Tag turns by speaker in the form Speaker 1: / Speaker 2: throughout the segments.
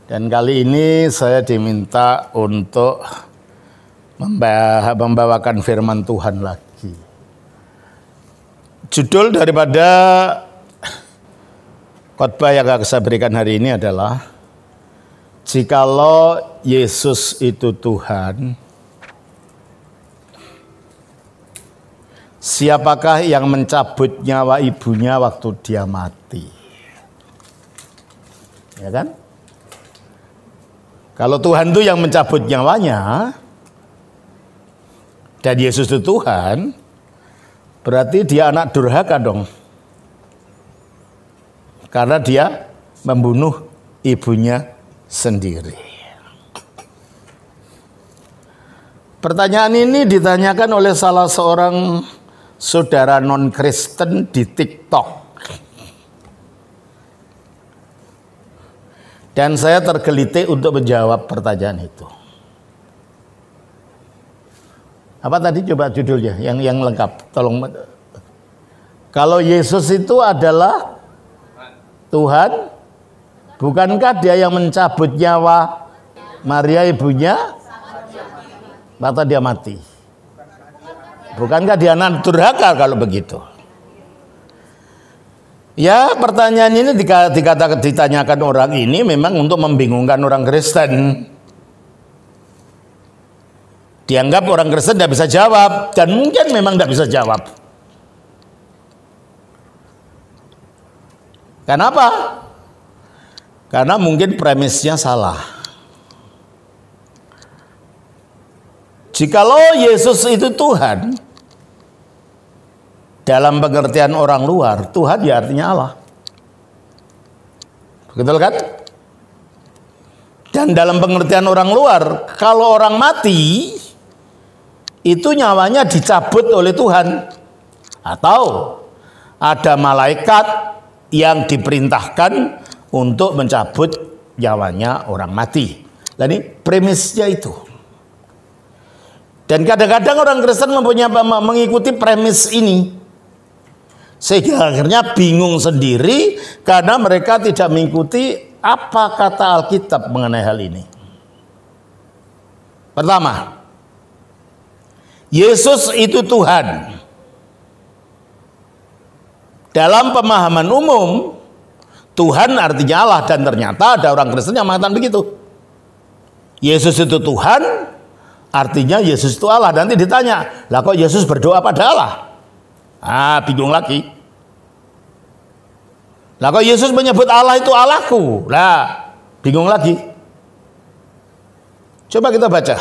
Speaker 1: Dan kali ini saya diminta untuk membawakan firman Tuhan lagi. Judul daripada khotbah yang akan saya berikan hari ini adalah jikalau Yesus itu Tuhan, siapakah yang mencabut nyawa ibunya waktu dia mati? Ya kan? Kalau Tuhan itu yang mencabut nyawanya, dan Yesus itu Tuhan, berarti dia anak durhaka dong. Karena dia membunuh ibunya sendiri. Pertanyaan ini ditanyakan oleh salah seorang saudara non-Kristen di TikTok. Dan saya tergelitik untuk menjawab pertanyaan itu. Apa tadi coba judulnya yang lengkap? Tolong. Kalau Yesus itu adalah Tuhan, bukankah dia yang mencabut nyawa Maria ibunya waktu dia mati? Bukankah dia anak durhaka kalau begitu? Ya, pertanyaan ini ditanyakan orang ini memang untuk membingungkan orang Kristen. Dianggap orang Kristen tidak bisa jawab, dan mungkin memang tidak bisa jawab. Kenapa? Karena mungkin premisnya salah. Jikalau Yesus itu Tuhan, dalam pengertian orang luar, Tuhan ya artinya Allah. Betul kan? Dan dalam pengertian orang luar, kalau orang mati, itu nyawanya dicabut oleh Tuhan. Atau ada malaikat yang diperintahkan untuk mencabut nyawanya orang mati. Nah, ini premisnya itu. Dan kadang-kadang orang Kristen mengikuti premis ini. Sehingga akhirnya bingung sendiri karena mereka tidak mengikuti apa kata Alkitab mengenai hal ini. Pertama, Yesus itu Tuhan. Dalam pemahaman umum, Tuhan artinya Allah, dan ternyata ada orang Kristen yang mengatakan begitu. Yesus itu Tuhan, artinya Yesus itu Allah. Nanti ditanya, lah kok Yesus berdoa pada Allah? Bingung lagi. Lah kok Yesus menyebut Allah itu Allahku? Lah, bingung lagi. Coba kita baca.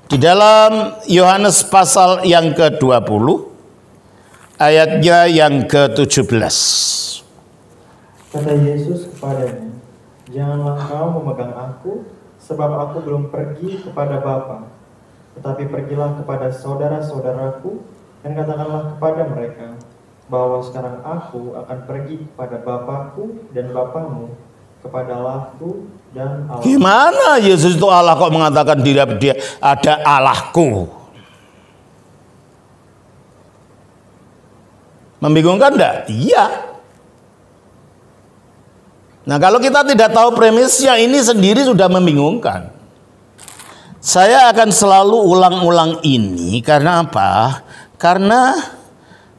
Speaker 1: Di dalam Yohanes pasal yang ke-20, ayatnya yang ke-17.
Speaker 2: Kata Yesus kepadanya, janganlah kau memegang aku, sebab aku belum pergi kepada Bapa. Tetapi pergilah kepada saudara-saudaraku, dan katakanlah kepada mereka, bahwa sekarang aku akan pergi kepada Bapakku dan Bapamu, kepada Allahku dan Allah.
Speaker 1: Gimana Yesus itu Allah kok mengatakan dia ada Allahku? Membingungkan enggak? Iya. Nah, kalau kita tidak tahu premisnya, ini sendiri sudah membingungkan. Saya akan selalu ulang-ulang ini karena apa? Karena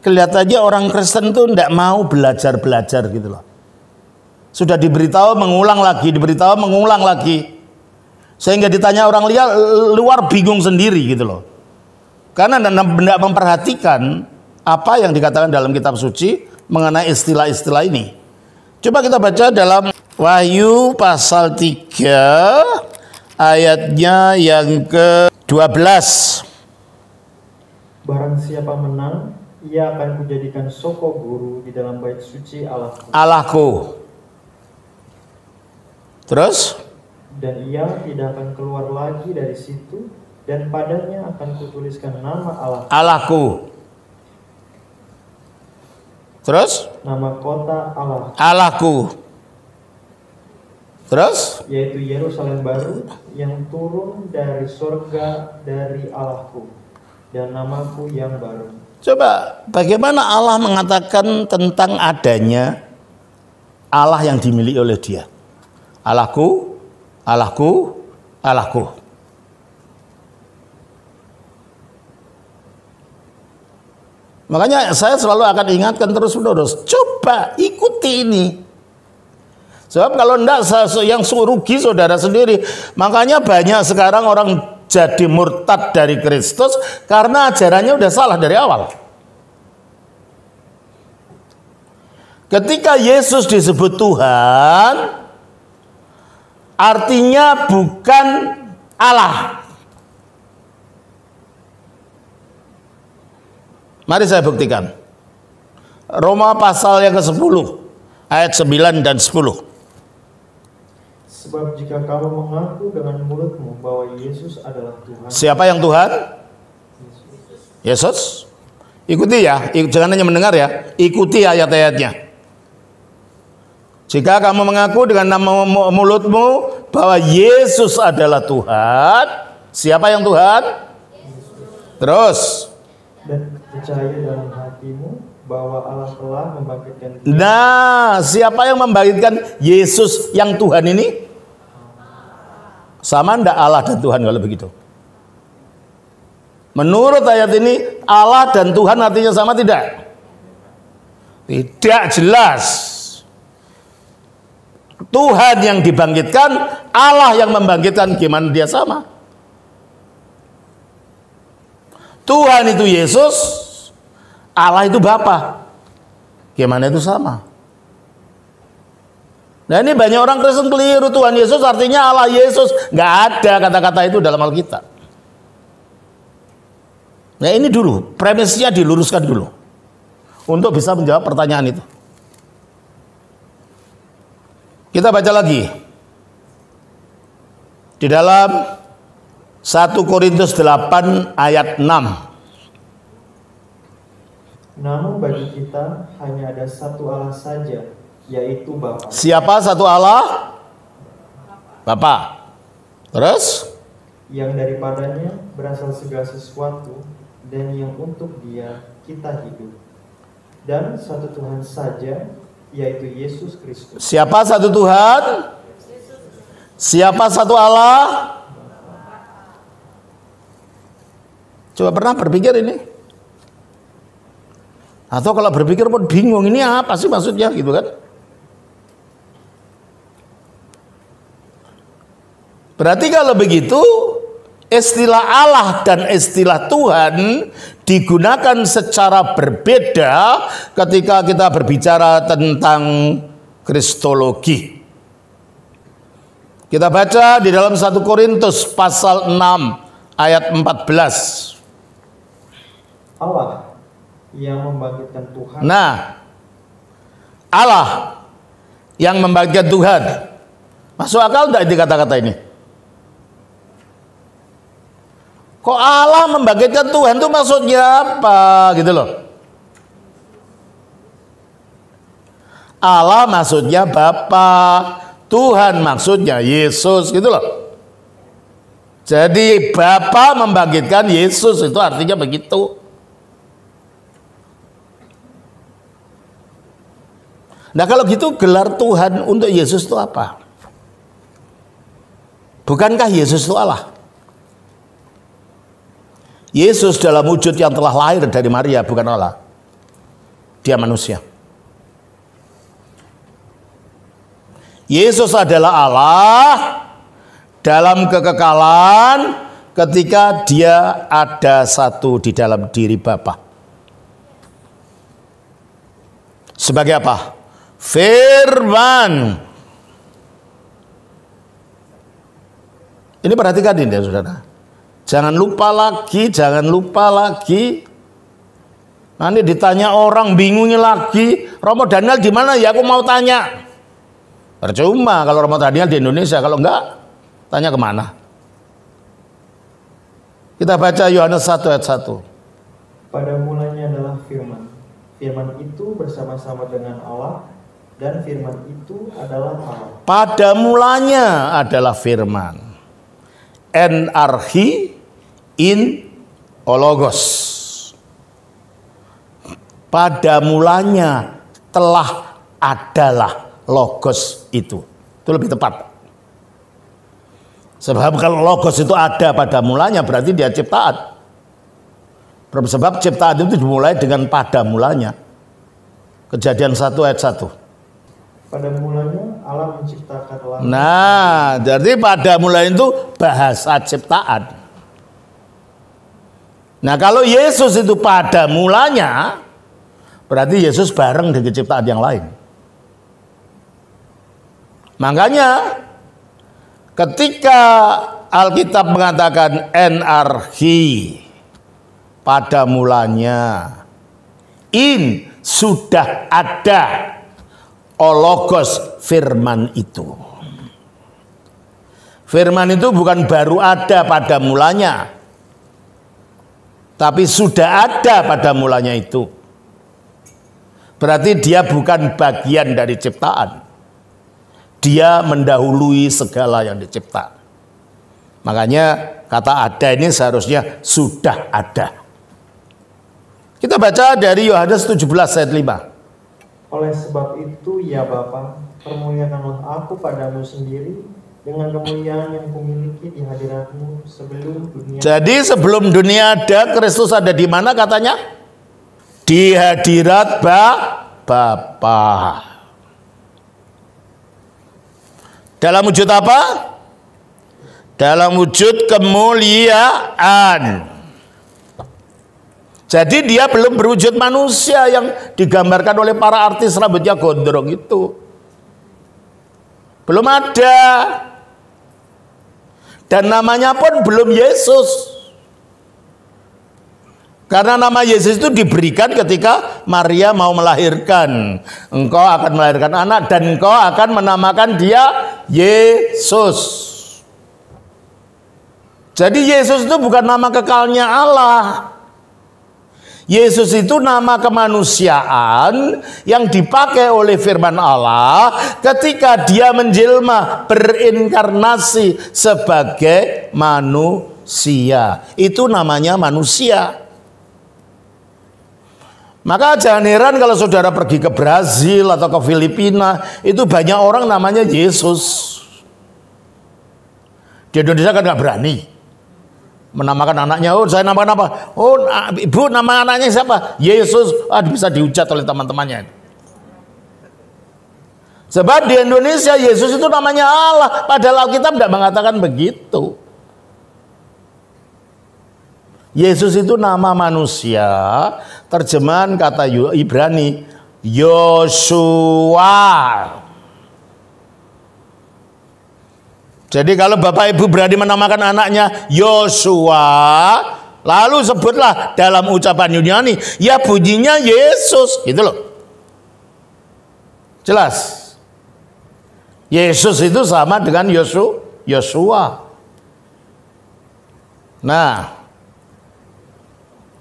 Speaker 1: kelihatannya orang Kristen itu tidak mau belajar-belajar gitu loh. Sudah diberitahu mengulang lagi, diberitahu mengulang lagi. Sehingga ditanya orang luar bingung sendiri gitu loh. Karena tidak memperhatikan apa yang dikatakan dalam kitab suci mengenai istilah-istilah ini. Coba kita baca dalam Wahyu pasal 3 ayatnya yang ke-12.
Speaker 2: Barang siapa menang, ia akan kujadikan soko guru di dalam bait suci Allahku.
Speaker 1: Allahku. Terus?
Speaker 2: Dan ia tidak akan keluar lagi dari situ, dan padanya akan kutuliskan nama Allah.
Speaker 1: Allahku. Terus?
Speaker 2: Nama kota Allah.
Speaker 1: Allahku. Terus?
Speaker 2: Yaitu Yerusalem baru yang turun dari surga dari Allahku, dan namaku yang baru.
Speaker 1: Coba, bagaimana Allah mengatakan tentang adanya Allah yang dimiliki oleh dia? Allahku, Allahku, Allahku. Makanya saya selalu akan ingatkan terus-menerus, coba ikuti ini. Sebab kalau enggak yang rugi saudara sendiri. Makanya banyak sekarang orang jadi murtad dari Kristus karena ajarannya udah salah dari awal. Ketika Yesus disebut Tuhan, artinya bukan Allah. Mari saya buktikan. Roma pasal yang ke-10 ayat 9 dan 10.
Speaker 2: Sebab jika kamu mengaku dengan mulutmu bahwa Yesus adalah Tuhan.
Speaker 1: Siapa yang Tuhan? Yesus. Ikuti ya, jangan hanya mendengar ya. Ikuti ayat-ayatnya. Jika kamu mengaku dengan nama mulutmu bahwa Yesus adalah Tuhan. Siapa yang Tuhan? Terus.
Speaker 2: Dan percaya dalam hatimu bahwa Allah telah membangkitkan Dia.
Speaker 1: Nah, siapa yang membangkitkan Yesus yang Tuhan ini? Sama enggak Allah dan Tuhan kalau begitu? Menurut ayat ini, Allah dan Tuhan artinya sama tidak? Tidak jelas. Tuhan yang dibangkitkan, Allah yang membangkitkan, gimana dia sama? Tuhan itu Yesus, Allah itu Bapa. Gimana itu sama? Nah ini banyak orang Kristen keliru, Tuhan Yesus artinya Allah Yesus. Nggak ada kata-kata itu dalam Alkitab. Nah ini dulu, premisnya diluruskan dulu. Untuk bisa menjawab pertanyaan itu. Kita baca lagi. Di dalam 1 Korintus 8 ayat 6.
Speaker 2: Namun bagi kita hanya ada satu Allah saja, yaitu Bapa.
Speaker 1: Siapa satu Allah? Bapa. Terus?
Speaker 2: Yang daripadanya berasal segala sesuatu dan yang untuk Dia kita hidup. Dan satu Tuhan saja, yaitu Yesus Kristus.
Speaker 1: Siapa satu Tuhan? Siapa satu Allah? Coba pernah berpikir ini? Atau kalau berpikir pun bingung, ini apa sih maksudnya gitu kan? Berarti kalau begitu, istilah Allah dan istilah Tuhan digunakan secara berbeda ketika kita berbicara tentang Kristologi. Kita baca di dalam 1 Korintus pasal 6 ayat 14.
Speaker 2: Allah yang membangkitkan Tuhan.
Speaker 1: Nah, Allah yang membangkitkan Tuhan. Masuk akal enggak ini kata-kata ini? Kok Allah membangkitkan Tuhan itu maksudnya apa gitu loh? Allah maksudnya Bapa, Tuhan maksudnya Yesus gitu loh. Jadi Bapa membangkitkan Yesus itu artinya begitu. Nah kalau gitu gelar Tuhan untuk Yesus itu apa? Bukankah Yesus itu Allah? Yesus dalam wujud yang telah lahir dari Maria bukan Allah. Dia manusia. Yesus adalah Allah dalam kekekalan ketika Dia ada satu di dalam diri Bapa. Sebagai apa? Firman. Ini perhatikan ini ya saudara. Jangan lupa lagi. Nanti ditanya orang bingungnya lagi. Romo Daniel di mana ya? Aku mau tanya. Percuma kalau Romo Daniel di Indonesia. Kalau enggak, tanya kemana? Kita baca Yohanes 1 ayat 1.
Speaker 2: Pada mulanya adalah firman. Firman itu bersama-sama dengan Allah. Dan firman itu adalah Allah.
Speaker 1: Pada mulanya adalah firman. Enarchi in ologos. Pada mulanya telah adalah logos itu. Itu lebih tepat. Sebab kalau logos itu ada pada mulanya berarti dia ciptaan. Sebab ciptaan itu dimulai dengan pada mulanya. Kejadian 1 ayat 1.
Speaker 2: Pada mulanya Allah menciptakan langit.
Speaker 1: Nah, jadi pada mulanya itu bahasa ciptaan. Nah, kalau Yesus itu pada mulanya, berarti Yesus bareng dengan ciptaan yang lain. Makanya ketika Alkitab mengatakan enarchi pada mulanya, in sudah ada ologos firman itu. Firman itu bukan baru ada pada mulanya, tapi sudah ada pada mulanya itu. Berarti dia bukan bagian dari ciptaan. Dia mendahului segala yang dicipta. Makanya kata ada ini seharusnya sudah ada. Kita baca dari Yohanes 17 ayat 5.
Speaker 2: Oleh sebab itu ya Bapa, permuliakanlah aku padamu sendiri dengan kemuliaan yang kumiliki di hadiratmu sebelum dunia.
Speaker 1: Jadi sebelum dunia ada, Kristus ada di mana katanya? Di hadirat Bapa. Dalam wujud apa? Dalam wujud kemuliaan. Jadi dia belum berwujud manusia yang digambarkan oleh para artis rambutnya gondrong itu. Belum ada. Dan namanya pun belum Yesus. Karena nama Yesus itu diberikan ketika Maria mau melahirkan. Engkau akan melahirkan anak dan engkau akan menamakan dia Yesus. Jadi Yesus itu bukan nama kekalnya Allah. Yesus itu nama kemanusiaan yang dipakai oleh firman Allah ketika dia menjelma, berinkarnasi sebagai manusia. Itu namanya manusia. Maka jangan heran kalau saudara pergi ke Brazil atau ke Filipina, itu banyak orang namanya Yesus. Di Indonesia kan nggak berani menamakan anaknya. Oh, saya namakan apa? Oh, ibu nama anaknya siapa? Yesus. Bisa dihujat oleh teman-temannya. Sebab di Indonesia Yesus itu namanya Allah, padahal Alkitab tidak mengatakan begitu. Yesus itu nama manusia, terjemahan kata Ibrani Yosua. Jadi kalau Bapak Ibu berani menamakan anaknya Yosua, lalu sebutlah dalam ucapan Yunani, ya bunyinya Yesus, gitu loh. Jelas. Yesus itu sama dengan Yosua. Nah,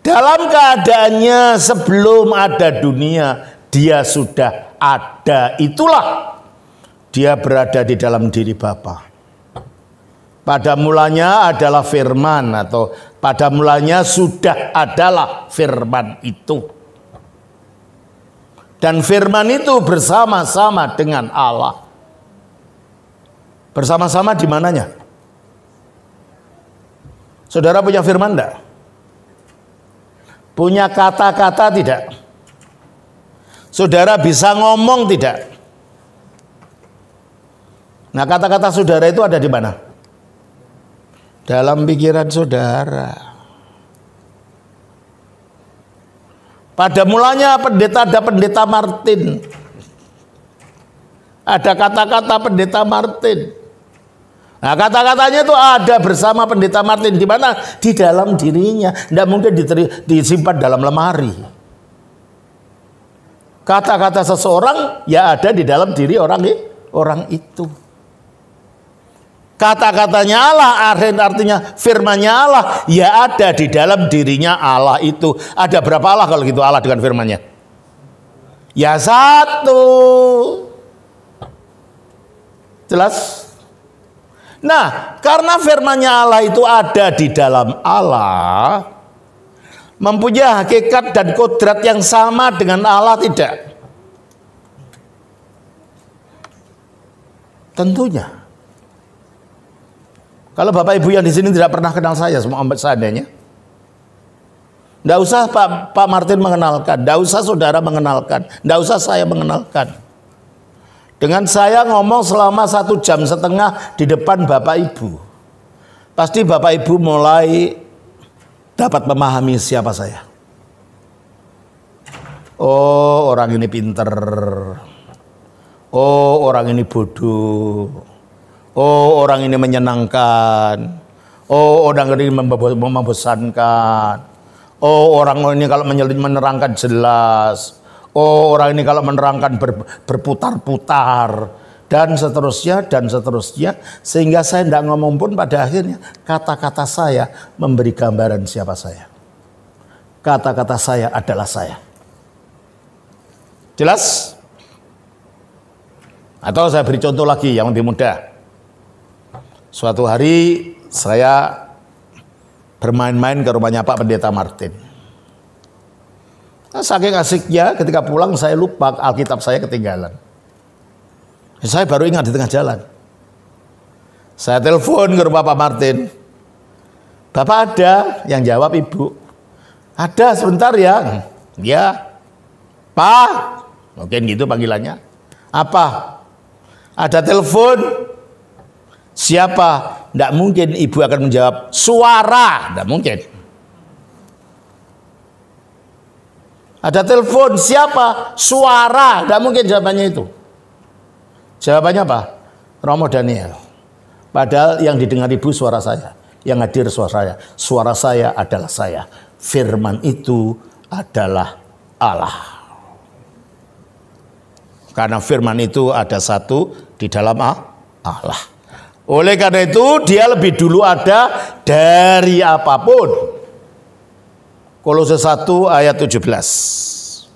Speaker 1: dalam keadaannya sebelum ada dunia, dia sudah ada. Itulah dia berada di dalam diri Bapa. Pada mulanya adalah firman, atau pada mulanya sudah adalah firman itu. Dan firman itu bersama-sama dengan Allah. Bersama-sama di mananya? Saudara punya firman enggak? Punya kata-kata tidak? Saudara bisa ngomong tidak? Nah, kata-kata saudara itu ada di mana? Dalam pikiran saudara. Pada mulanya ada pendeta Martin. Ada kata-kata pendeta Martin. Nah, kata-katanya itu ada bersama pendeta Martin. Di mana? Di dalam dirinya. Tidak mungkin disimpan dalam lemari. Kata-kata seseorang ya ada di dalam diri orang itu. Kata-katanya Allah, artinya firmannya Allah, ya ada di dalam dirinya Allah itu. Ada berapa Allah kalau gitu Allah dengan firmannya? Ya satu. Jelas? Nah, karena firmannya Allah itu ada di dalam Allah, mempunyai hakikat dan kodrat yang sama dengan Allah tidak? Tentunya. Kalau Bapak Ibu yang di sini tidak pernah kenal saya, semua seadanya. Tidak usah Pak Martin mengenalkan, tidak usah saudara mengenalkan, tidak usah saya mengenalkan. Dengan saya ngomong selama 1,5 jam di depan Bapak Ibu, pasti Bapak Ibu mulai dapat memahami siapa saya. Oh, orang ini pinter. Oh, orang ini bodoh. Oh, orang ini menyenangkan. Oh, orang ini membosankan. Oh, orang ini kalau menerangkan jelas. Oh, orang ini kalau menerangkan berputar-putar. Dan seterusnya. Sehingga saya tidak ngomong pun pada akhirnya kata-kata saya memberi gambaran siapa saya. Kata-kata saya adalah saya. Jelas? Atau saya beri contoh lagi yang lebih mudah. Suatu hari saya bermain-main ke rumahnya Pak Pendeta Martin. Nah, saking asiknya ketika pulang saya lupa Alkitab saya ketinggalan. Saya baru ingat di tengah jalan. Saya telepon ke rumah Pak Martin. Bapak ada? Yang jawab ibu. Ada, sebentar ya. Ya. Pak, mungkin gitu panggilannya. Apa? Ada telepon. Siapa? Tidak mungkin ibu akan menjawab suara. Tidak mungkin. Ada telepon. Siapa? Suara. Tidak mungkin jawabannya itu. Jawabannya apa? Romo Daniel. Padahal yang didengar ibu suara saya. Yang hadir suara saya. Suara saya adalah saya. Firman itu adalah Allah. Karena firman itu ada satu di dalam Allah. Oleh karena itu dia lebih dulu ada dari apapun. Kolose 1 ayat 17.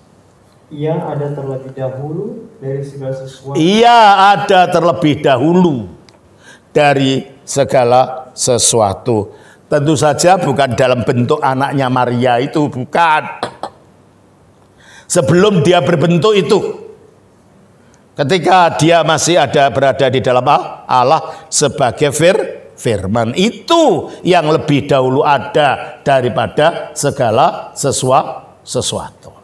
Speaker 2: Ia ada terlebih dahulu dari segala sesuatu.
Speaker 1: Ia ada terlebih dahulu dari segala sesuatu. Tentu saja bukan dalam bentuk anaknya Maria itu, bukan. Sebelum dia berbentuk itu. Ketika dia masih berada di dalam Allah sebagai firman, itu yang lebih dahulu ada daripada segala sesuatu.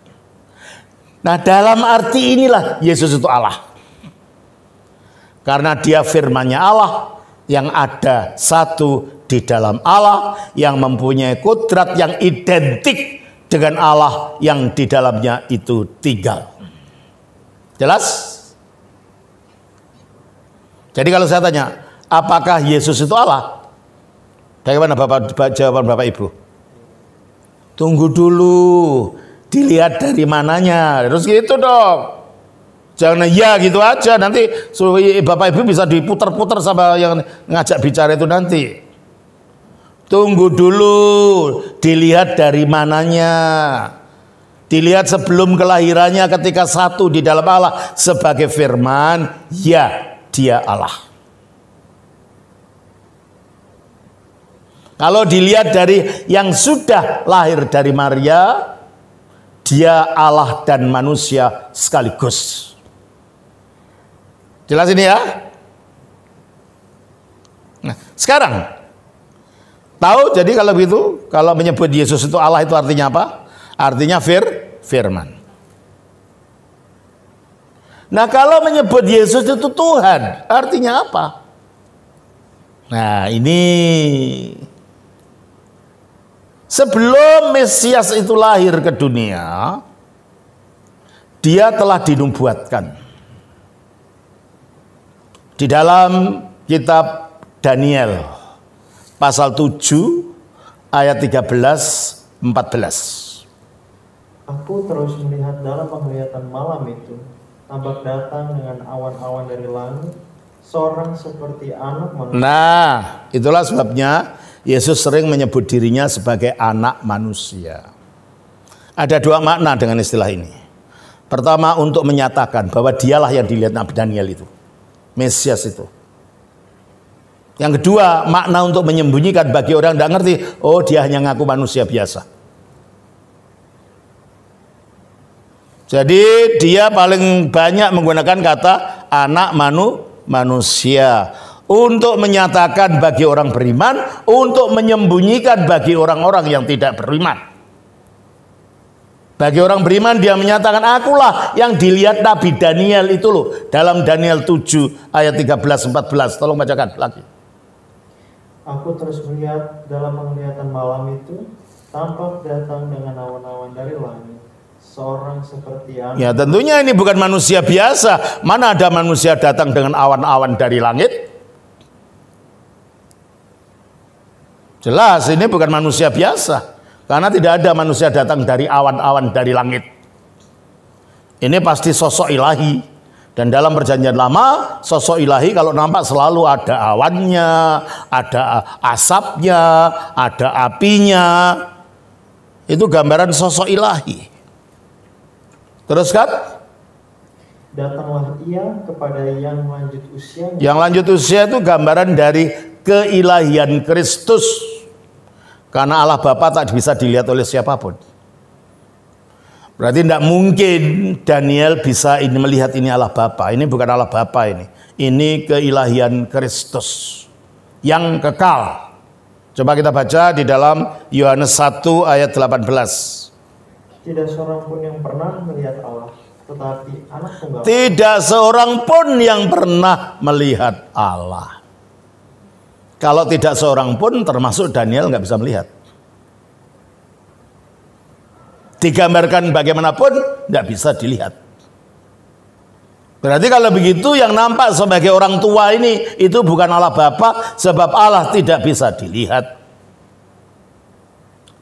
Speaker 1: Nah, dalam arti inilah Yesus itu Allah. Karena dia firman-Nya Allah yang ada satu di dalam Allah, yang mempunyai kodrat yang identik dengan Allah yang di dalamnya itu tinggal. Jelas? Jadi kalau saya tanya, apakah Yesus itu Allah? Bagaimana jawaban Bapak Ibu? Tunggu dulu, dilihat dari mananya. Terus gitu dong. Jangan ya gitu aja, nanti Bapak Ibu bisa diputar-putar sama yang ngajak bicara itu nanti. Tunggu dulu, dilihat dari mananya. Dilihat sebelum kelahirannya ketika satu di dalam Allah sebagai firman, ya dia Allah. Kalau dilihat dari yang sudah lahir dari Maria, dia Allah dan manusia sekaligus. Jelas ini ya? Nah, sekarang tahu, jadi kalau begitu, kalau menyebut Yesus itu Allah itu artinya apa? Artinya firman. Nah, kalau menyebut Yesus itu Tuhan, artinya apa? Nah, ini sebelum Mesias itu lahir ke dunia, dia telah dinubuatkan. Di dalam kitab Daniel pasal 7 ayat 13-14.
Speaker 2: Aku terus melihat dalam penglihatan malam itu, tampak datang dengan awan-awan dari langit, seorang seperti anak manusia.
Speaker 1: Nah, itulah sebabnya Yesus sering menyebut dirinya sebagai anak manusia. Ada dua makna dengan istilah ini. Pertama, untuk menyatakan bahwa dialah yang dilihat Nabi Daniel itu, Mesias itu. Yang kedua, makna untuk menyembunyikan bagi orang yang tidak ngerti, oh dia hanya ngaku manusia biasa. Jadi dia paling banyak menggunakan kata anak manusia. untuk menyatakan bagi orang beriman, untuk menyembunyikan bagi orang-orang yang tidak beriman. Bagi orang beriman dia menyatakan, akulah yang dilihat Nabi Daniel itu loh, dalam Daniel 7 ayat 13-14. Tolong bacakan lagi.
Speaker 2: Aku terus melihat dalam penglihatan malam itu, tampak datang dengan awan-awan dari langit, seorang seperti anak.
Speaker 1: Ya tentunya ini bukan manusia biasa. Mana ada manusia datang dengan awan-awan dari langit? Jelas ini bukan manusia biasa. Karena tidak ada manusia datang dari awan-awan dari langit. Ini pasti sosok ilahi. Dan dalam perjanjian lama, sosok ilahi kalau nampak selalu ada awannya, ada asapnya, ada apinya. Itu gambaran sosok ilahi. Terus kan?
Speaker 2: Datanglah ia kepada yang lanjut usianya.
Speaker 1: Yang lanjut usia itu gambaran dari keilahian Kristus. Karena Allah Bapa tak bisa dilihat oleh siapapun. Berarti tidak mungkin Daniel bisa ini melihat ini Allah Bapa. Ini bukan Allah Bapa ini. Ini keilahian Kristus yang kekal. Coba kita baca di dalam Yohanes 1 ayat 18.
Speaker 2: Tidak seorang pun yang pernah melihat Allah, tetapi anak tunggal.
Speaker 1: Tidak seorang pun yang pernah melihat Allah. Kalau tidak seorang pun, termasuk Daniel, nggak bisa melihat. Digambarkan bagaimanapun, nggak bisa dilihat. Berarti kalau begitu, yang nampak sebagai orang tua ini, itu bukan Allah Bapa, sebab Allah tidak bisa dilihat.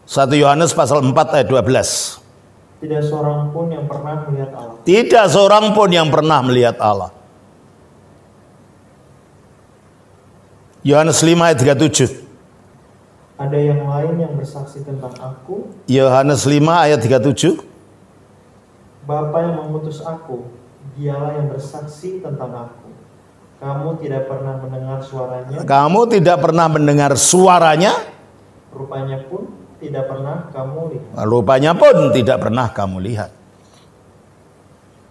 Speaker 1: 1 Yohanes pasal 4 ayat 12.
Speaker 2: Tidak seorang pun yang pernah melihat Allah.
Speaker 1: Tidak seorang pun yang pernah melihat Allah. Yohanes 5 ayat 37.
Speaker 2: Ada yang lain yang bersaksi tentang aku.
Speaker 1: Yohanes 5 ayat 37.
Speaker 2: Bapa yang mengutus aku, dialah yang bersaksi tentang aku. Kamu tidak pernah mendengar suaranya.
Speaker 1: Kamu tidak pernah mendengar suaranya.
Speaker 2: Rupanya pun tidak pernah kamu lihat.
Speaker 1: Rupanya pun tidak pernah kamu lihat.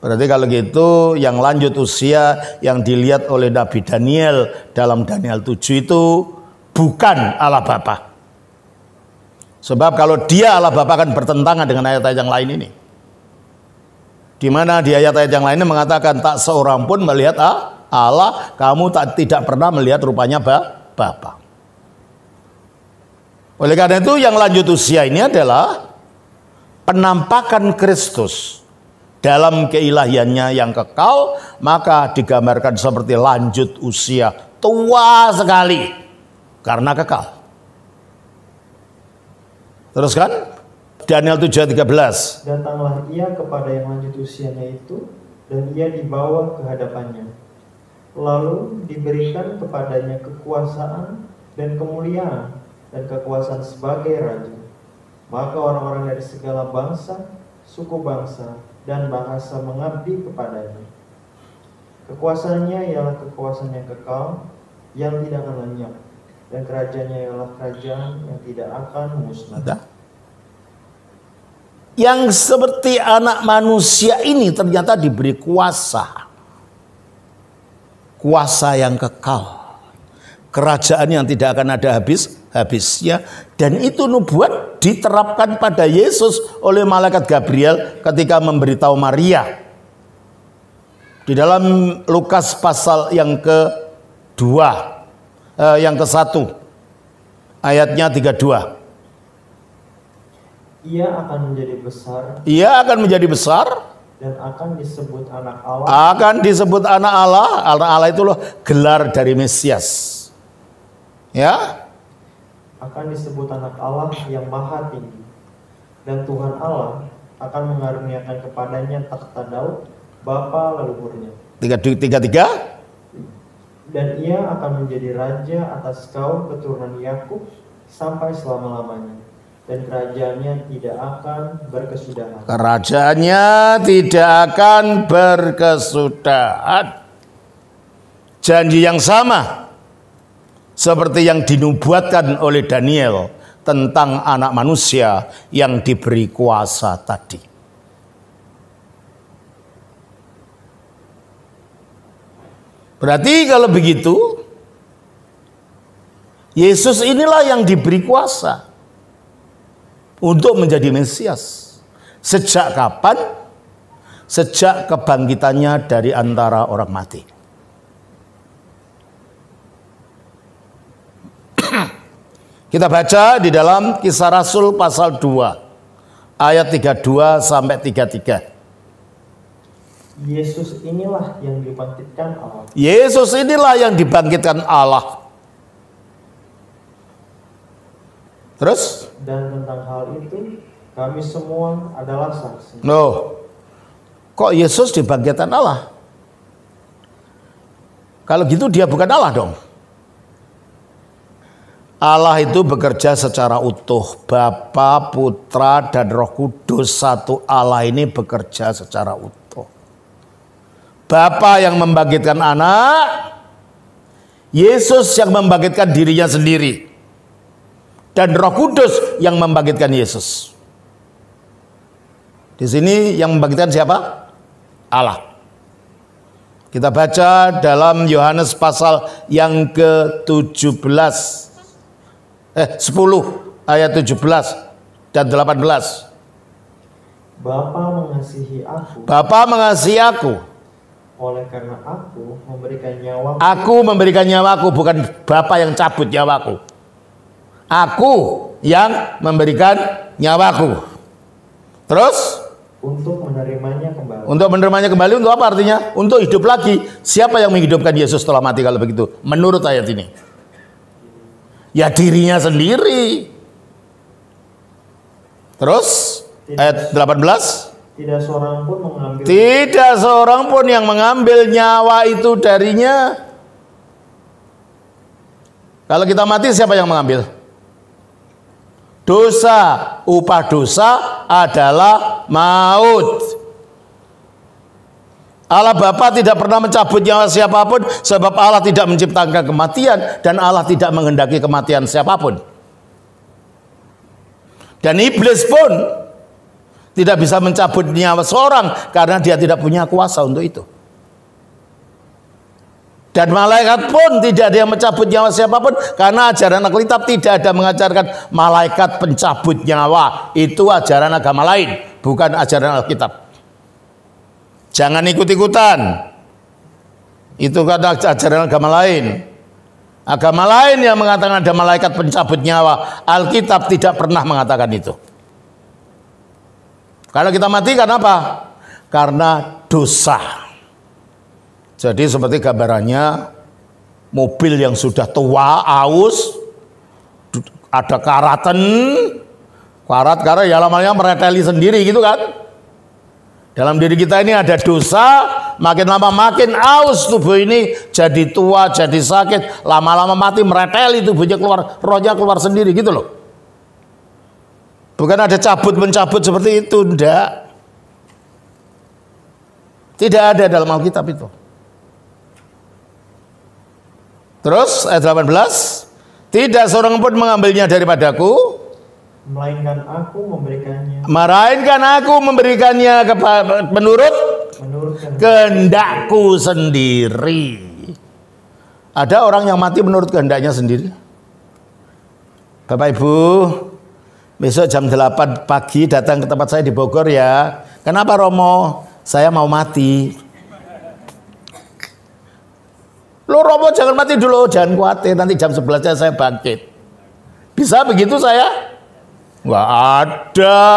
Speaker 1: Berarti kalau gitu yang lanjut usia yang dilihat oleh Nabi Daniel dalam Daniel 7 itu bukan Allah Bapa. Sebab kalau dia Allah Bapa akan bertentangan dengan ayat-ayat yang lain ini. Di mana di ayat-ayat yang lainnya mengatakan tak seorang pun melihat Allah, kamu tidak pernah melihat rupanya Bapa. Oleh karena itu yang lanjut usia ini adalah penampakan Kristus dalam keilahiannya yang kekal, maka digambarkan seperti lanjut usia, tua sekali karena kekal. Terus kan? Daniel 7:13.
Speaker 2: Datanglah ia kepada yang lanjut usianya itu, dan ia dibawa ke hadapannya. Lalu diberikan kepadanya kekuasaan dan kemuliaan dan kekuasaan sebagai raja. Maka orang-orang dari segala bangsa, suku bangsa, dan bahasa mengabdi kepadanya. Kekuasaannya ialah kekuasaan yang kekal, yang tidak akan lenyap, dan kerajaannya ialah kerajaan yang tidak akan musnah.
Speaker 1: Yang seperti anak manusia ini ternyata diberi kuasa. Kuasa yang kekal. Kerajaan yang tidak akan ada habisnya. Dan itu nubuat diterapkan pada Yesus oleh malaikat Gabriel ketika memberitahu Maria. Di dalam Lukas pasal yang yang ke-1 ayatnya 32.
Speaker 2: Ia akan menjadi besar.
Speaker 1: Ia akan menjadi besar
Speaker 2: Dan akan disebut anak Allah.
Speaker 1: Akan disebut anak Allah. Anak Allah itu loh gelar dari Mesias. Ya.
Speaker 2: Akan disebut anak Allah yang maha tinggi. Dan Tuhan Allah akan mengaruniakan kepadanya takhta Daud, bapa leluhurnya.
Speaker 1: 33.
Speaker 2: Dan ia akan menjadi raja atas kaum keturunan Yakub sampai selama-lamanya. Dan kerajaannya tidak akan berkesudahan.
Speaker 1: Kerajaannya tidak akan berkesudahan. Janji yang sama seperti yang dinubuatkan oleh Daniel tentang anak manusia yang diberi kuasa tadi. Berarti kalau begitu, Yesus inilah yang diberi kuasa untuk menjadi Mesias. Sejak kapan? Sejak kebangkitannya dari antara orang mati. Kita baca di dalam Kisah Rasul pasal 2 ayat 32 sampai 33.
Speaker 2: Yesus inilah yang dibangkitkan Allah.
Speaker 1: Yesus inilah yang dibangkitkan Allah. Terus?
Speaker 2: Dan tentang hal itu kami semua adalah saksi.
Speaker 1: Loh, kok Yesus dibangkitkan Allah? Kalau gitu dia bukan Allah dong. Allah itu bekerja secara utuh. Bapa, Putra, dan Roh Kudus, satu Allah ini bekerja secara utuh. Bapa yang membangkitkan anak, Yesus yang membangkitkan dirinya sendiri, dan Roh Kudus yang membangkitkan Yesus. Di sini yang membangkitkan siapa? Allah. Kita baca dalam Yohanes pasal yang ke-10 ayat 17 dan 18.
Speaker 2: Bapa mengasihi aku.
Speaker 1: Bapa mengasihi aku.
Speaker 2: Oleh karena aku memberikan nyawaku.
Speaker 1: Aku memberikan nyawaku, bukan Bapa yang cabut nyawaku. Aku yang memberikan nyawaku. Terus?
Speaker 2: Untuk menerimanya kembali.
Speaker 1: Untuk menerimanya kembali untuk apa artinya? Untuk hidup lagi. Siapa yang menghidupkan Yesus setelah mati kalau begitu? Menurut ayat ini. Ya dirinya sendiri. Terus ayat 18.
Speaker 2: Tidak seorang pun mengambil.
Speaker 1: Tidak seorang pun yang mengambil nyawa itu darinya. Kalau kita mati siapa yang mengambil? Dosa, upah dosa adalah maut. Allah Bapa tidak pernah mencabut nyawa siapapun, sebab Allah tidak menciptakan kematian dan Allah tidak menghendaki kematian siapapun. Dan iblis pun tidak bisa mencabut nyawa seorang karena dia tidak punya kuasa untuk itu. Dan malaikat pun tidak ada yang mencabut nyawa siapapun, karena ajaran Alkitab tidak ada mengajarkan malaikat pencabut nyawa. Itu ajaran agama lain, bukan ajaran Alkitab. Jangan ikut-ikutan. Itu kata ajaran agama lain. Agama lain yang mengatakan ada malaikat pencabut nyawa. Alkitab tidak pernah mengatakan itu. Kalau kita mati karena apa? Karena dosa. Jadi seperti gambarannya mobil yang sudah tua, aus, ada karat karena ya lamanya mereteli sendiri gitu kan. Dalam diri kita ini ada dosa, makin lama makin aus tubuh ini, jadi tua, jadi sakit, lama-lama mati mereteli tubuhnya keluar, rohnya keluar sendiri gitu loh. Bukan ada cabut-mencabut seperti itu, enggak. Tidak ada dalam Alkitab itu. Terus ayat 18, tidak seorang pun mengambilnya daripadaku,
Speaker 2: melainkan aku memberikannya.
Speaker 1: Menurut kehendakku sendiri. Ada orang yang mati menurut kehendaknya sendiri. Bapak Ibu, besok jam 8 pagi datang ke tempat saya di Bogor ya. Kenapa Romo? Saya mau mati. Lo Romo jangan mati dulu, jangan khawatir, nanti jam 11 saya bangkit. Bisa begitu saya? Nggak ada.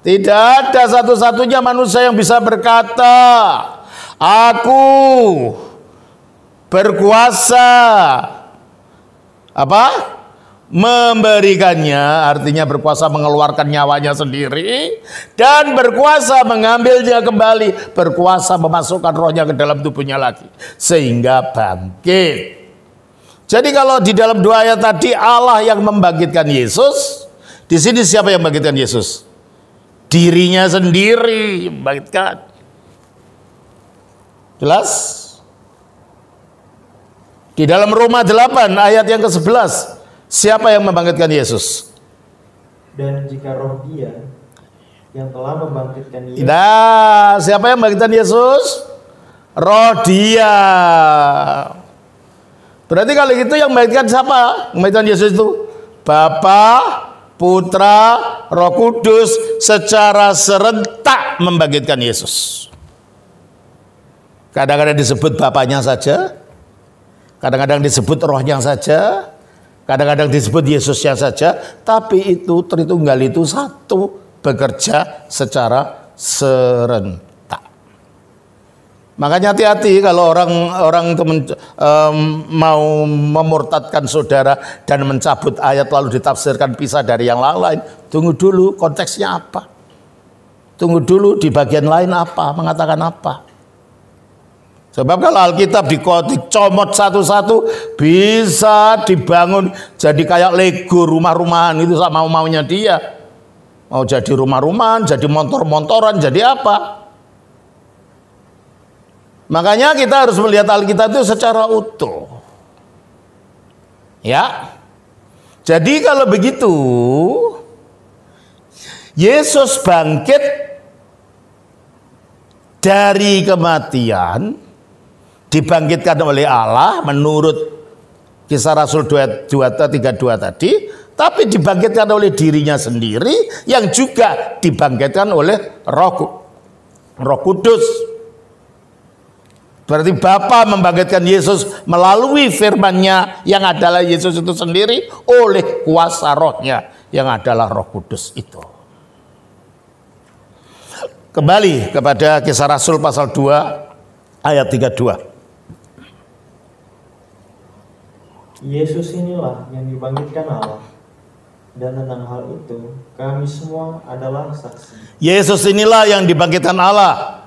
Speaker 1: Tidak ada satu-satunya manusia yang bisa berkata, aku berkuasa apa? Memberikannya, artinya berkuasa mengeluarkan nyawanya sendiri, dan berkuasa mengambilnya kembali, berkuasa memasukkan rohnya ke dalam tubuhnya lagi sehingga bangkit. Jadi kalau di dalam dua ayat tadi Allah yang membangkitkan Yesus, di sini siapa yang membangkitkan Yesus? Dirinya sendiri membangkitkan. Jelas? Di dalam Roma 8 ayat yang ke-11, siapa yang membangkitkan Yesus?
Speaker 2: Dan jika roh Dia yang telah membangkitkan Yesus.
Speaker 1: Nah, siapa yang membangkitkan Yesus? Roh Dia. Berarti kalau gitu yang membangkitkan siapa? Membangkitkan Yesus itu Bapa, Putra, Roh Kudus secara serentak membangkitkan Yesus. Kadang-kadang disebut Bapaknya saja, kadang-kadang disebut Rohnya saja, kadang-kadang disebut Yesusnya saja, tapi itu Tritunggal itu satu, bekerja secara serentak. Makanya hati-hati kalau orang itu mau memurtadkan saudara dan mencabut ayat lalu ditafsirkan pisah dari yang lain. Tunggu dulu konteksnya apa? Tunggu dulu di bagian lain apa, mengatakan apa. Sebab kalau Alkitab dicomot satu-satu bisa dibangun jadi kayak Lego rumah-rumahan itu sama maunya dia. Mau jadi rumah-rumahan, jadi motor-motoran, jadi apa? Makanya kita harus melihat Alkitab itu secara utuh. Ya. Jadi kalau begitu Yesus bangkit dari kematian, dibangkitkan oleh Allah menurut Kisah Rasul 32 tadi, tapi dibangkitkan oleh dirinya sendiri yang juga dibangkitkan oleh Roh Kudus. Berarti Bapa membangkitkan Yesus melalui firman-Nya yang adalah Yesus itu sendiri oleh kuasa Roh-Nya yang adalah Roh Kudus itu. Kembali kepada Kisah Rasul pasal 2 ayat 32.
Speaker 2: Yesus inilah yang dibangkitkan Allah, dan tentang hal itu kami semua adalah saksi.
Speaker 1: Yesus inilah yang dibangkitkan Allah.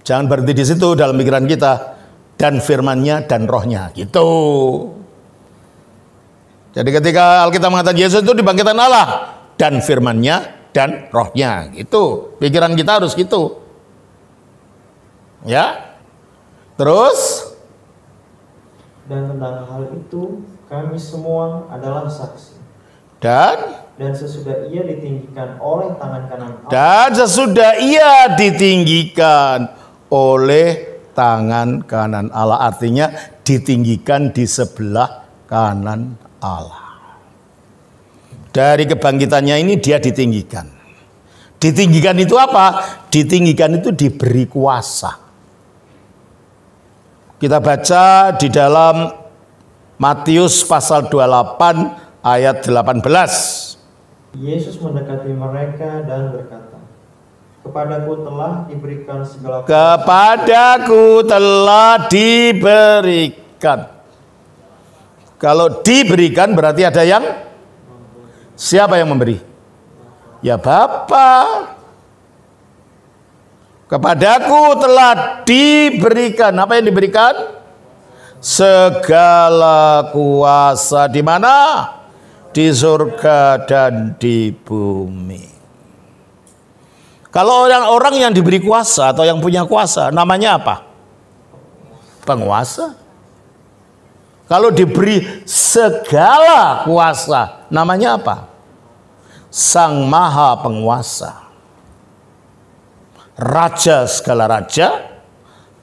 Speaker 1: Jangan berhenti di situ dalam pikiran kita, dan firman-Nya dan Roh-Nya gitu. Jadi ketika Alkitab mengatakan Yesus itu dibangkitkan Allah dan firman-Nya dan Roh-Nya gitu. Pikiran kita harus gitu. Ya. Terus
Speaker 2: dan tentang hal itu kami semua adalah saksi.
Speaker 1: Dan
Speaker 2: sesudah ia ditinggikan oleh tangan kanan Allah.
Speaker 1: Dan sesudah ia ditinggikan oleh tangan kanan Allah. Artinya ditinggikan di sebelah kanan Allah. Dari kebangkitannya ini dia ditinggikan. Ditinggikan itu apa? Ditinggikan itu diberi kuasa. Kita baca di dalam Matius pasal 28 ayat 18.
Speaker 2: Yesus mendekati mereka dan berkata, Kepadaku telah diberikan segala kuasa.
Speaker 1: Kepadaku telah diberikan. Kalau diberikan berarti ada yang, siapa yang memberi? Ya Bapa. Kepadaku telah diberikan. Apa yang diberikan? Segala kuasa. Di mana? Di surga dan di bumi. Kalau orang-orang yang diberi kuasa atau yang punya kuasa, namanya apa? Penguasa. Kalau diberi segala kuasa, namanya apa? Sang Maha Penguasa. Raja segala raja,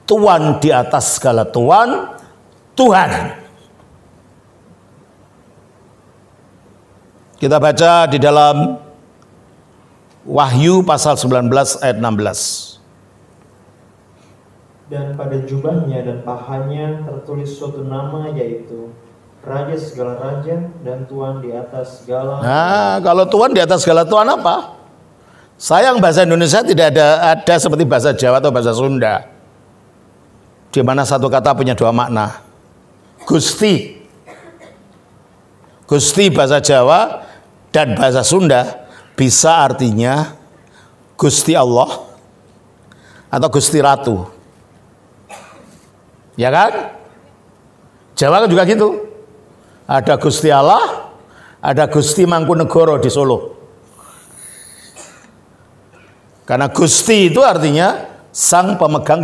Speaker 1: Tuan di atas segala tuan, Tuhan. Kita baca di dalam Wahyu pasal 19 ayat 16.
Speaker 2: Dan pada jubahnya dan pahanya tertulis suatu nama, yaitu Raja segala raja dan Tuan di atas segala.
Speaker 1: Nah, kalau Tuan di atas segala tuan apa? Sayang bahasa Indonesia tidak ada seperti bahasa Jawa atau bahasa Sunda, di mana satu kata punya dua makna. Gusti, Gusti bahasa Jawa dan bahasa Sunda bisa artinya Gusti Allah atau Gusti Ratu. Ya kan? Jawa kan juga gitu. Ada Gusti Allah, ada Gusti Mangkunegoro di Solo. Karena Gusti itu artinya sang pemegang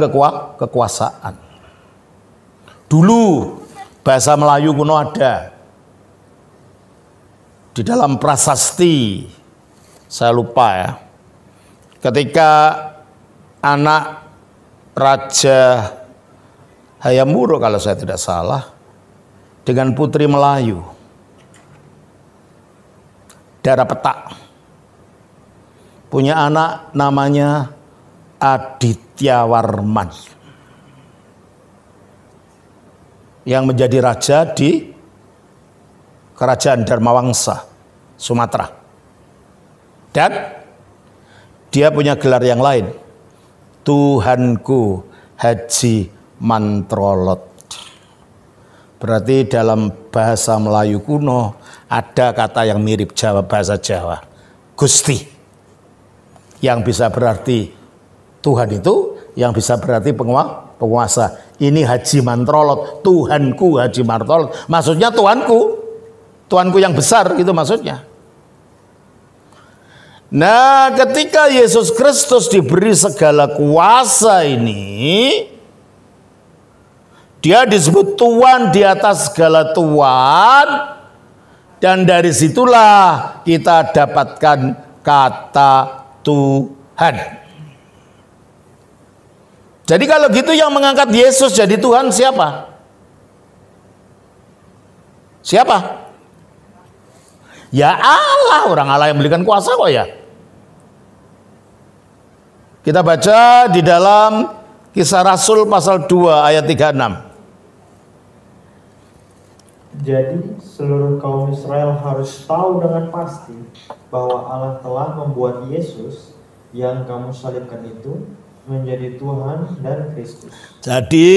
Speaker 1: kekuasaan. Dulu bahasa Melayu kuno ada. Di dalam prasasti, saya lupa ya. Ketika anak Raja Hayam Wuruk kalau saya tidak salah, dengan putri Melayu, Dara Petak, punya anak namanya Aditya Warman yang menjadi raja di Kerajaan Dharmawangsa, Sumatera. Dan dia punya gelar yang lain, Tuhanku Haji Mantrolot. Berarti dalam bahasa Melayu kuno ada kata yang mirip bahasa Jawa, Gusti, yang bisa berarti Tuhan itu, yang bisa berarti penguasa. Ini Haji Mantrolot, Tuhanku Haji Mantrolot, maksudnya Tuanku yang besar, gitu maksudnya. Nah, ketika Yesus Kristus diberi segala kuasa ini, dia disebut Tuhan di atas segala Tuhan, dan dari situlah kita dapatkan kata Tuhan. Jadi kalau gitu yang mengangkat Yesus jadi Tuhan siapa? Siapa? Ya Allah, orang Allah yang memberikan kuasa kok ya. Kita baca di dalam Kisah Rasul pasal 2 ayat 36.
Speaker 2: Jadi seluruh kaum Israel harus tahu dengan pasti bahwa Allah telah membuat Yesus yang kamu salibkan itu menjadi Tuhan dan Kristus.
Speaker 1: Jadi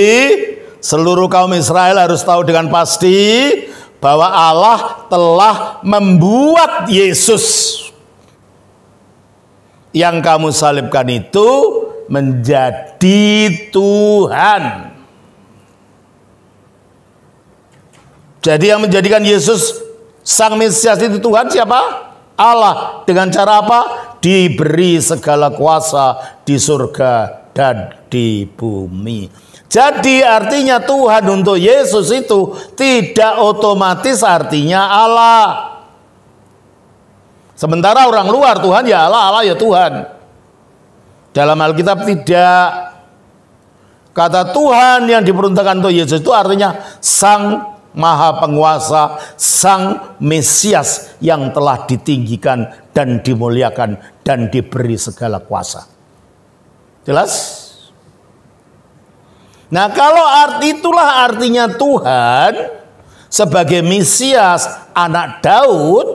Speaker 1: seluruh kaum Israel harus tahu dengan pasti bahwa Allah telah membuat Yesus yang kamu salibkan itu menjadi Tuhan. Jadi yang menjadikan Yesus Sang Mesias itu Tuhan siapa? Allah. Dengan cara apa? Diberi segala kuasa di surga dan di bumi. Jadi artinya Tuhan untuk Yesus itu tidak otomatis artinya Allah. Sementara orang luar Tuhan ya Allah, Allah ya Tuhan. Dalam Alkitab tidak. Kata Tuhan yang diperuntukkan untuk Yesus itu artinya Sang Maha Penguasa, Sang Mesias yang telah ditinggikan dan dimuliakan dan diberi segala kuasa. Jelas? Nah, kalau itulah artinya Tuhan sebagai Mesias, anak Daud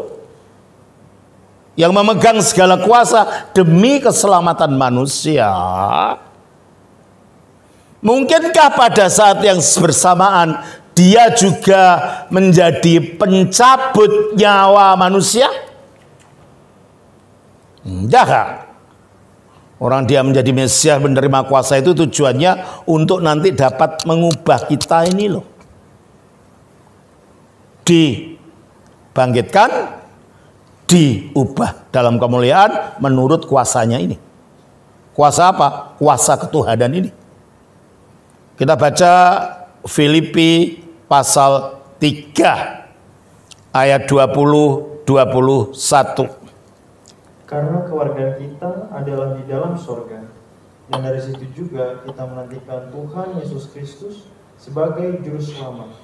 Speaker 1: yang memegang segala kuasa demi keselamatan manusia. Mungkinkah pada saat yang bersamaan dia juga menjadi pencabut nyawa manusia? Enggak. Orang dia menjadi Mesias, menerima kuasa itu tujuannya untuk nanti dapat mengubah kita ini loh. Dibangkitkan, diubah dalam kemuliaan menurut kuasanya ini. Kuasa apa? Kuasa ketuhanan ini. Kita baca Filipi pasal 3 ayat 20-21.
Speaker 2: Karena kewargaan kita adalah di dalam sorga, dan dari situ juga kita menantikan Tuhan Yesus Kristus sebagai juru selamat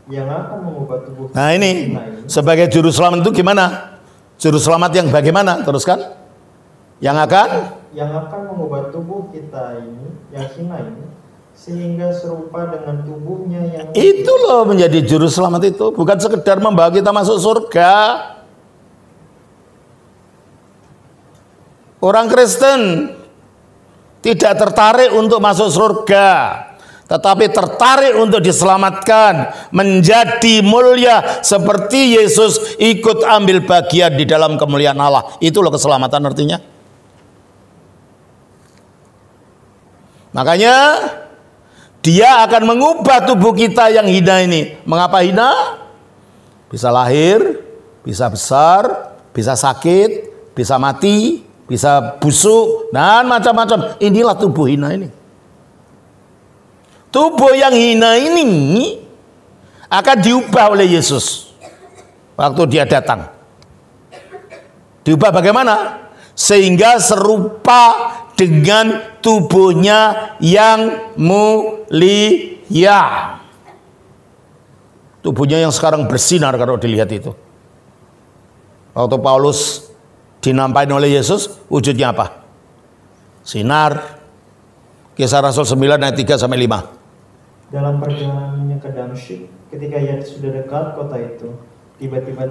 Speaker 2: yang akan mengubah tubuh kita.
Speaker 1: Nah ini sebagai juru selamat itu gimana? Juru selamat yang bagaimana? Teruskan. Yang akan mengubah tubuh kita ini yang hina ini sehingga serupa dengan tubuhnya yang itu loh menjadi juru selamat itu bukan sekedar membawa kita masuk surga. Orang Kristen tidak tertarik untuk masuk surga, tetapi tertarik untuk diselamatkan, menjadi mulia seperti Yesus ikut ambil bagian di dalam kemuliaan Allah. Itu loh keselamatan artinya. Makanya dia akan mengubah tubuh kita yang hina ini. Mengapa hina? Bisa lahir, bisa besar, bisa sakit, bisa mati, bisa busuk, dan macam-macam. Inilah tubuh hina ini. Tubuh yang hina ini akan diubah oleh Yesus waktu dia datang. Diubah bagaimana? Sehingga serupa dengan tubuhnya yang mulia. Tubuhnya yang sekarang bersinar kalau dilihat itu. Waktu Paulus dinampain oleh Yesus, wujudnya apa? Sinar. Kisah Rasul 9 ayat 3 sampai 5.
Speaker 2: Dalam perjalanannya ke Damsyik, ketika ia sudah dekat kota itu, tiba-tiba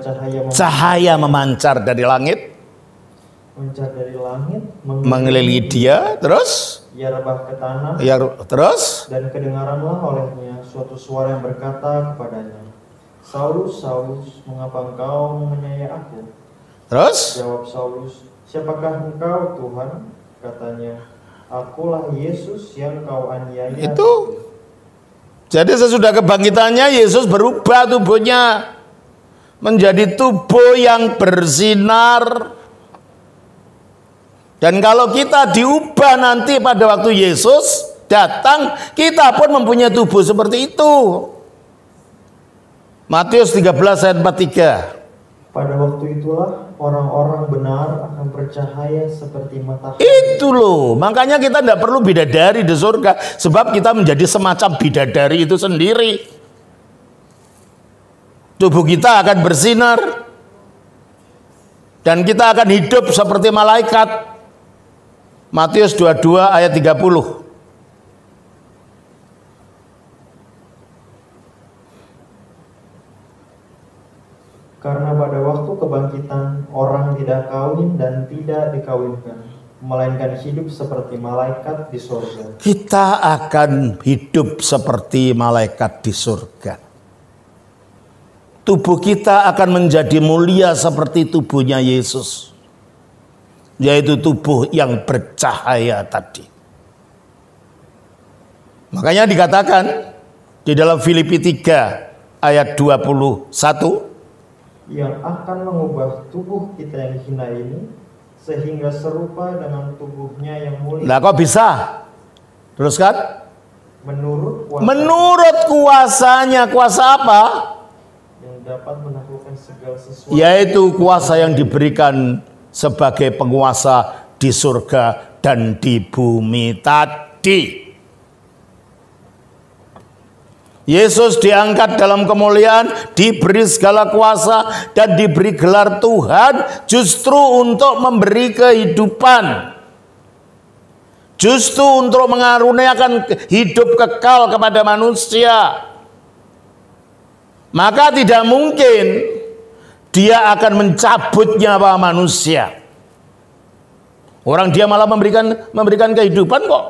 Speaker 2: cahaya
Speaker 1: memancar dari langit, mengelilingi dia, terus
Speaker 2: ia rebah ke tanah,
Speaker 1: terus
Speaker 2: dan kedengaranlah olehnya suatu suara yang berkata kepadanya, Saulus, Saulus, mengapa engkau menganiaya aku?
Speaker 1: Terus
Speaker 2: jawab Saulus, siapakah engkau Tuhan? Katanya, akulah Yesus yang kau aniaya.
Speaker 1: Itu. Jadi sesudah kebangkitannya Yesus berubah tubuhnya menjadi tubuh yang bersinar. Dan kalau kita diubah nanti pada waktu Yesus datang, kita pun mempunyai tubuh seperti itu. Matius 13 ayat 43.
Speaker 2: Pada waktu itulah orang-orang benar akan bercahaya seperti matahari.
Speaker 1: Itu loh, makanya kita tidak perlu bidadari di surga, sebab kita menjadi semacam bidadari itu sendiri. Tubuh kita akan bersinar dan kita akan hidup seperti malaikat. Matius 22 ayat 30.
Speaker 2: Karena pada waktu kebangkitan orang tidak kawin dan tidak dikawinkan, melainkan hidup seperti malaikat di surga.
Speaker 1: Kita akan hidup seperti malaikat di surga. Tubuh kita akan menjadi mulia seperti tubuhnya Yesus, yaitu tubuh yang bercahaya tadi. Makanya dikatakan di dalam Filipi 3 ayat 21,
Speaker 2: yang akan mengubah tubuh kita yang hina ini sehingga serupa dengan tubuhnya yang mulia.
Speaker 1: Nah, kok bisa? Teruskan. Menurut kuasanya. Kuasa apa?
Speaker 2: Yang dapat menaklukkan segala sesuatu.
Speaker 1: Yaitu kuasa yang diberikan sebagai penguasa di surga dan di bumi tadi. Yesus diangkat dalam kemuliaan, diberi segala kuasa dan diberi gelar Tuhan justru untuk memberi kehidupan. Justru untuk mengaruniakan hidup kekal kepada manusia. Maka tidak mungkin dia akan mencabut nyawa manusia. Orang dia malah memberikan kehidupan kok.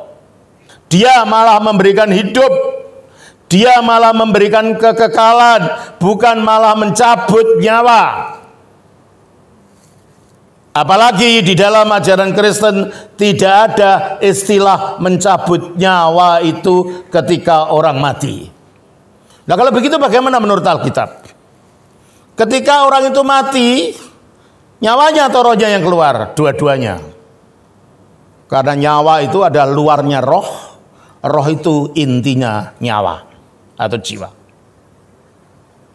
Speaker 1: Dia malah memberikan hidup. Dia malah memberikan kekekalan, bukan malah mencabut nyawa. Apalagi di dalam ajaran Kristen tidak ada istilah mencabut nyawa itu ketika orang mati. Nah, kalau begitu bagaimana menurut Alkitab? Ketika orang itu mati, nyawanya atau rohnya yang keluar? Dua-duanya. Karena nyawa itu ada luarnya roh, roh itu intinya nyawa atau jiwa.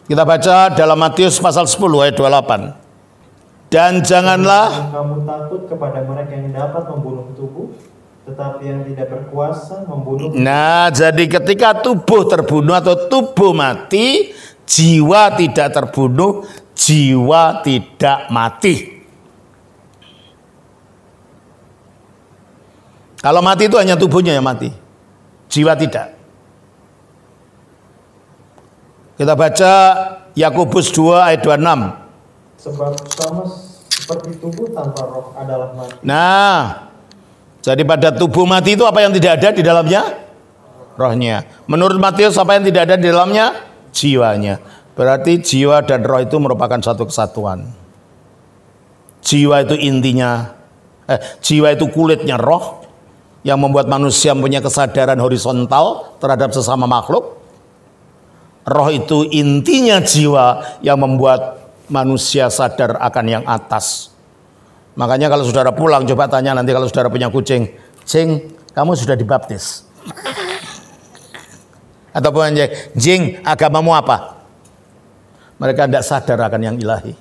Speaker 1: Kita baca dalam Matius pasal 10 ayat 28. Dan janganlah
Speaker 2: kamu takut kepada mereka yang dapat membunuh tubuh, tetapi yang tidak berkuasa membunuh.
Speaker 1: Nah, jadi ketika tubuh terbunuh atau tubuh mati, jiwa tidak terbunuh, jiwa tidak mati. Kalau mati itu hanya tubuhnya yang mati, jiwa tidak. Kita baca Yakobus 2 ayat 26.
Speaker 2: Sebab sama seperti tubuh tanpa roh adalah mati.
Speaker 1: Nah, jadi pada tubuh mati itu apa yang tidak ada di dalamnya? Rohnya. Menurut Matius apa yang tidak ada di dalamnya? Jiwanya. Berarti jiwa dan roh itu merupakan satu kesatuan. Jiwa itu intinya, jiwa itu kulitnya roh yang membuat manusia mempunyai kesadaran horizontal terhadap sesama makhluk. Roh itu intinya jiwa yang membuat manusia sadar akan yang atas. Makanya kalau saudara pulang, coba tanya nanti kalau saudara punya kucing, Cing, kamu sudah dibaptis? Ataupun Jing, agamamu apa? Mereka tidak sadar akan yang ilahi.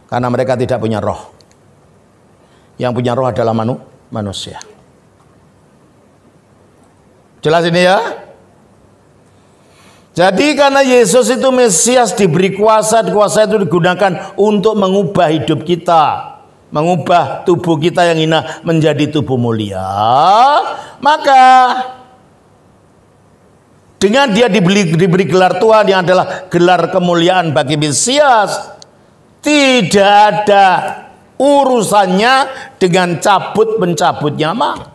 Speaker 1: Karena mereka tidak punya roh. Yang punya roh adalah manusia. Jelas ini ya? Jadi karena Yesus itu Mesias, diberi kuasa itu digunakan untuk mengubah hidup kita, mengubah tubuh kita yang hina menjadi tubuh mulia. Maka dengan dia diberi gelar Tuhan yang adalah gelar kemuliaan bagi Mesias, tidak ada urusannya dengan cabut mencabut nyawa.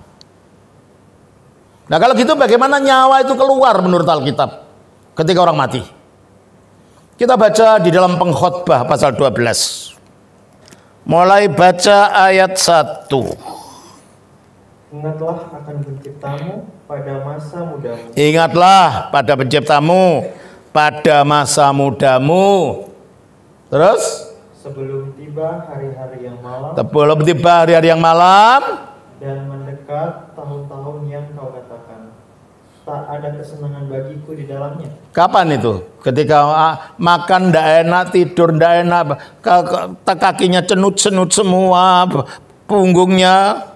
Speaker 1: Nah kalau gitu bagaimana nyawa itu keluar menurut Alkitab ketika orang mati? Kita baca di dalam Pengkhotbah pasal 12. Mulai baca ayat 1.
Speaker 2: Ingatlah akan penciptamu pada masa mudamu.
Speaker 1: Ingatlah pada penciptamu pada masa mudamu. Terus?
Speaker 2: Sebelum tiba hari-hari yang malam.
Speaker 1: Sebelum tiba hari-hari yang malam.
Speaker 2: Dan mendekat tahun-tahun yang kau katakan, tak ada kesenangan bagiku di dalamnya.
Speaker 1: Kapan itu? Ketika makan ndak enak, tidur ndak enak, kakinya cenut-cenut semua, punggungnya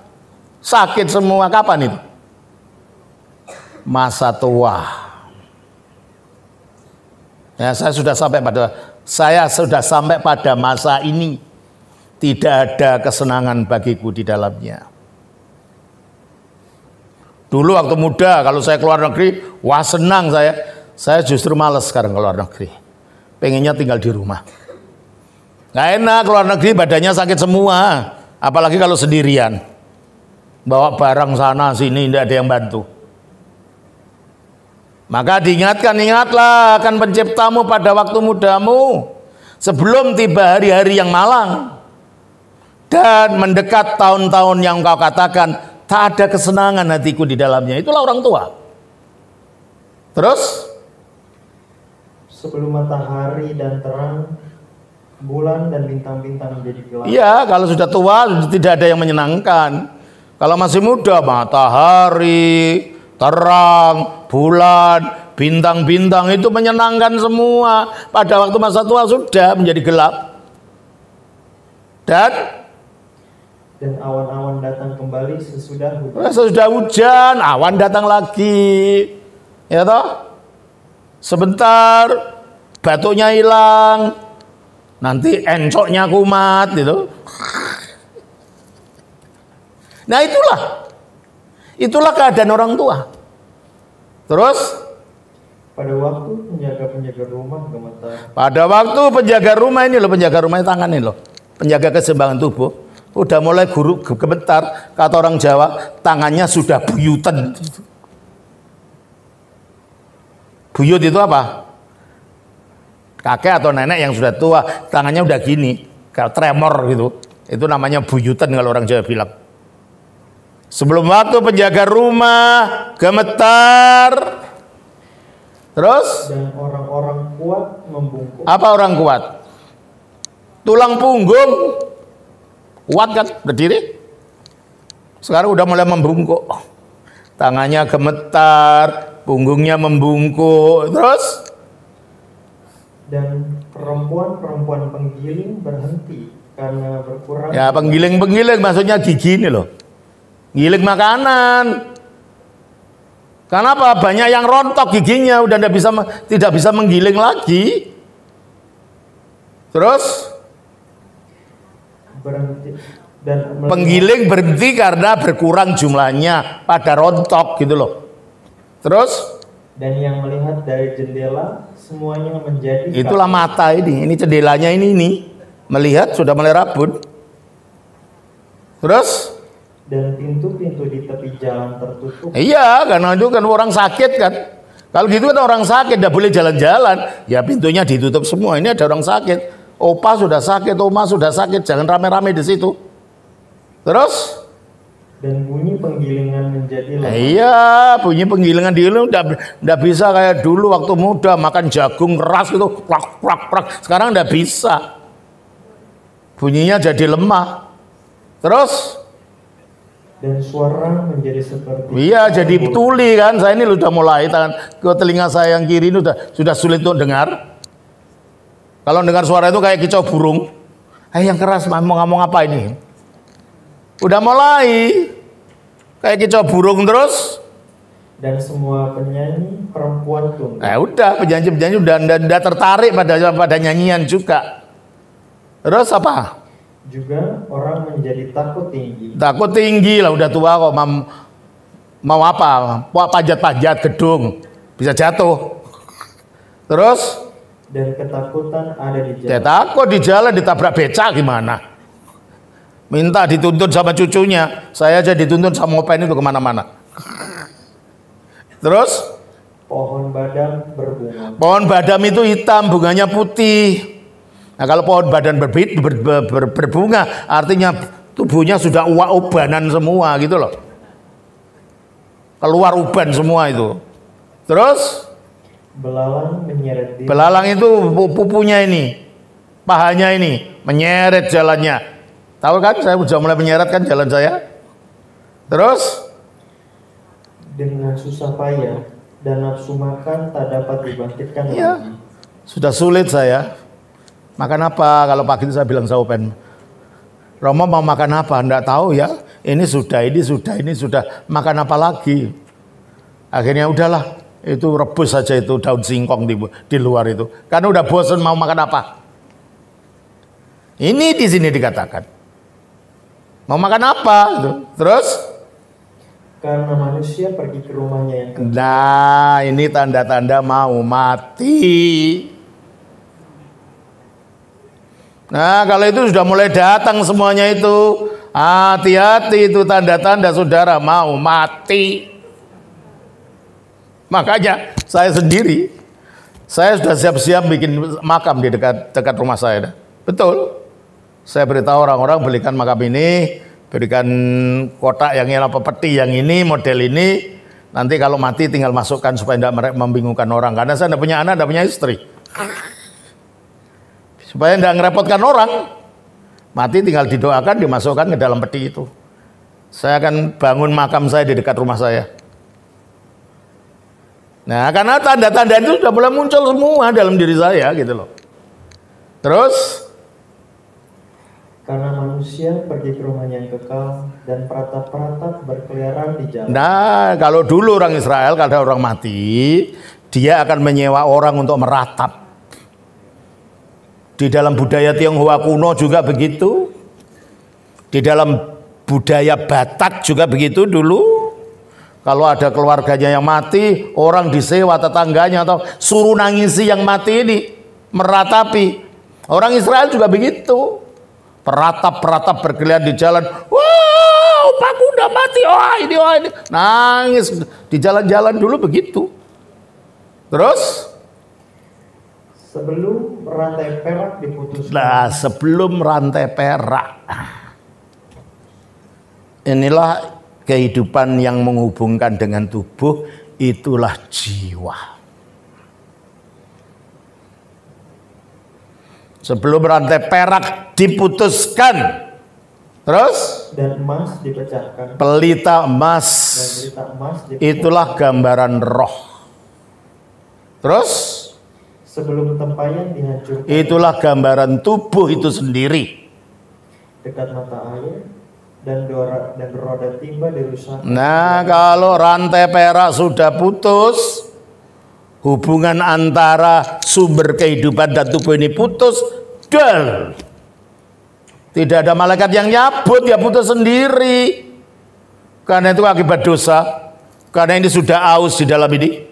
Speaker 1: sakit semua. Kapan itu? Masa tua. Ya, saya sudah sampai pada masa ini. Tidak ada kesenangan bagiku di dalamnya. Dulu waktu muda kalau saya keluar negeri, wah senang saya. Saya justru malas sekarang keluar negeri. Pengennya tinggal di rumah. Nggak enak keluar negeri, badannya sakit semua. Apalagi kalau sendirian. Bawa barang sana sini, tidak ada yang bantu. Maka diingatkan, ingatlah akan penciptamu pada waktu mudamu. Sebelum tiba hari-hari yang malang. Dan mendekat tahun-tahun yang kau katakan, tak ada kesenangan hatiku di dalamnya. Itulah orang tua. Terus?
Speaker 2: Sebelum matahari dan terang, bulan dan bintang-bintang menjadi gelap.
Speaker 1: Iya, kalau sudah tua tidak ada yang menyenangkan. Kalau masih muda, matahari, terang, bulan, bintang-bintang itu menyenangkan semua. Pada waktu masa tua sudah menjadi gelap. Dan
Speaker 2: awan-awan datang kembali sesudah hujan.
Speaker 1: Sesudah hujan, awan datang lagi. Ya toh? Sebentar batunya hilang. Nanti encoknya kumat gitu. Nah, itulah keadaan orang tua. Terus
Speaker 2: pada waktu penjaga-penjaga rumah gemetar.
Speaker 1: Pada waktu penjaga rumah ini loh, penjaga rumah tangan ini loh. Penjaga keseimbangan tubuh. Udah mulai guru gemetar, kata orang Jawa, tangannya sudah buyutan. Buyut itu apa? Kakek atau nenek yang sudah tua, tangannya udah gini, kayak tremor gitu. Itu namanya buyutan kalau orang Jawa bilang. Sebelum waktu penjaga rumah gemetar. Terus?
Speaker 2: Dan orang-orang kuat membungkuk.
Speaker 1: Apa orang kuat? Tulang punggung. Kuat kan berdiri, sekarang udah mulai membungkuk, tangannya gemetar, punggungnya membungkuk. Terus
Speaker 2: dan perempuan-perempuan penggiling berhenti karena berkurang.
Speaker 1: Ya penggiling maksudnya gigi ini loh, giling makanan. Kenapa? Banyak yang rontok giginya, udah tidak bisa menggiling lagi. Terus
Speaker 2: berhenti dan
Speaker 1: penggiling berhenti karena berkurang jumlahnya pada rontok gitu loh. Terus
Speaker 2: dan yang melihat dari jendela semuanya menjadi
Speaker 1: itulah mata ini jendelanya ini melihat sudah mulai rabun. Terus
Speaker 2: dan pintu-pintu di tepi jalan tertutup.
Speaker 1: Iya, karena itu kan orang sakit kan. Kalau gitu kan orang sakit tidak boleh jalan-jalan, ya pintunya ditutup semua. Ini ada orang sakit. Opa sudah sakit, oma sudah sakit, jangan rame-rame di situ. Terus?
Speaker 2: Dan bunyi penggilingan menjadi lemah.
Speaker 1: Iya, bunyi penggilingan dulu udah bisa kayak dulu waktu muda makan jagung keras itu, prak prak prak. Sekarang udah bisa. Bunyinya jadi lemah. Terus?
Speaker 2: Dan suara menjadi seperti.
Speaker 1: Iya, jadi tuli kan. Saya ini udah mulai ke telinga saya yang kiri ini sudah sulit untuk dengar. Kalau dengar suara itu kayak kicau burung. Yang keras mau ngomong apa ini? Udah mulai. kayak kicau burung terus.
Speaker 2: Dan semua penyanyi perempuan tunggal.
Speaker 1: Udah penyanyi udah tertarik pada nyanyian juga. Terus apa?
Speaker 2: Juga orang menjadi takut tinggi.
Speaker 1: Takut tinggi lah, udah tua kok mau apa? Panjat-panjat gedung bisa jatuh. Terus?
Speaker 2: Dan ketakutan ada di jalan.
Speaker 1: Dia takut di jalan ditabrak becak gimana? Minta dituntun sama cucunya. Saya aja dituntun sama Open itu kemana-mana. Terus?
Speaker 2: Pohon badam berbunga.
Speaker 1: Pohon badam itu hitam, bunganya putih. Nah kalau pohon badam berbunga, artinya tubuhnya sudah ubanan semua gitu loh. Keluar uban semua itu. Terus?
Speaker 2: Belalang menyeret diri.
Speaker 1: Belalang itu pupunya ini, pahanya ini, menyeret jalannya. Tahu kan, saya sudah mulai menyeret kan jalan saya. Terus?
Speaker 2: Dengan susah payah dan nafsu makan tak dapat dibangkitkan lagi.
Speaker 1: Sudah sulit saya. Makan apa? Kalau pagi itu saya bilang sama Open, Romo mau makan apa? Enggak tahu ya. Ini sudah. Makan apa lagi? Akhirnya udahlah. Itu rebus saja itu daun singkong di luar itu. Karena udah bosan mau makan apa. Ini di sini dikatakan. Mau makan apa? Gitu. Terus?
Speaker 2: Karena manusia pergi ke rumahnya yang kekal.
Speaker 1: Nah, ini tanda-tanda mau mati. Nah, kalau itu sudah mulai datang semuanya itu, hati-hati itu tanda-tanda saudara mau mati. Makanya saya sendiri, saya sudah siap-siap bikin makam di dekat rumah saya. Betul. Saya beritahu orang-orang belikan makam ini, berikan kotak yang ini, peti yang ini, model ini. Nanti kalau mati tinggal masukkan supaya tidak membingungkan orang. Karena saya tidak punya anak, tidak punya istri. Supaya tidak merepotkan orang. Mati tinggal didoakan, dimasukkan ke dalam peti itu. Saya akan bangun makam saya di dekat rumah saya. Nah, karena tanda-tanda itu sudah mulai muncul semua dalam diri saya gitu loh. Terus?
Speaker 2: Karena manusia pergi ke rumahnya yang kekal dan peratap-peratap berkeliaran di jalan.
Speaker 1: Nah, kalau dulu orang Israel kalau orang mati, dia akan menyewa orang untuk meratap. Di dalam budaya Tionghoa kuno juga begitu. Di dalam budaya Batak juga begitu dulu. Kalau ada keluarganya yang mati, orang disewa tetangganya atau suruh nangisi yang mati ini, meratapi. Orang Israel juga begitu. Peratap-peratap berkeliaran di jalan. Wow, Paku udah mati. Oh ini. Nangis di jalan-jalan dulu begitu. Terus?
Speaker 2: Sebelum rantai perak diputuskan.
Speaker 1: Nah, sebelum rantai perak. Inilah kehidupan yang menghubungkan dengan tubuh, itulah jiwa. Sebelum rantai perak diputuskan. Terus?
Speaker 2: Dan emas dipecahkan.
Speaker 1: Pelita emas.
Speaker 2: Dan pelita emas dipecahkan.
Speaker 1: Itulah gambaran roh. Terus?
Speaker 2: Sebelum tempayan dihancurkan.
Speaker 1: Itulah gambaran tubuh itu sendiri.
Speaker 2: Dekat mata air. Dan roda timba dirusak.
Speaker 1: Nah, kalau rantai perak sudah putus, hubungan antara sumber kehidupan dan tubuh ini putus, dal. Tidak ada malaikat yang nyabut, ya putus sendiri. Karena itu akibat dosa. Karena ini sudah aus di dalam ini.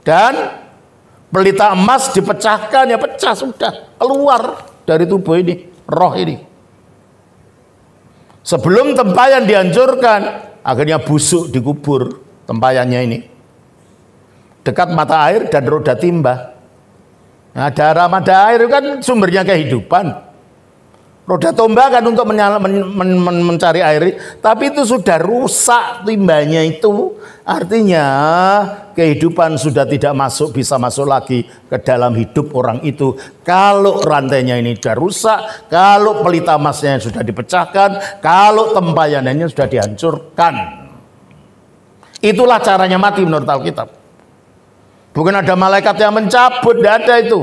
Speaker 1: Dan pelita emas dipecahkan, ya pecah sudah. Keluar dari tubuh ini, roh ini. Sebelum tempayan dihancurkan, akhirnya busuk dikubur tempayannya ini. Dekat mata air dan roda timba. Nah, darah mata air itu kan sumbernya kehidupan. Roda timba kan untuk mencari air, tapi itu sudah rusak timbanya itu. Artinya kehidupan sudah tidak bisa masuk lagi ke dalam hidup orang itu. Kalau rantainya ini sudah rusak, kalau pelita emasnya sudah dipecahkan, kalau tempayannya sudah dihancurkan. Itulah caranya mati menurut Alkitab. Bukan ada malaikat yang mencabut, tidak ada itu.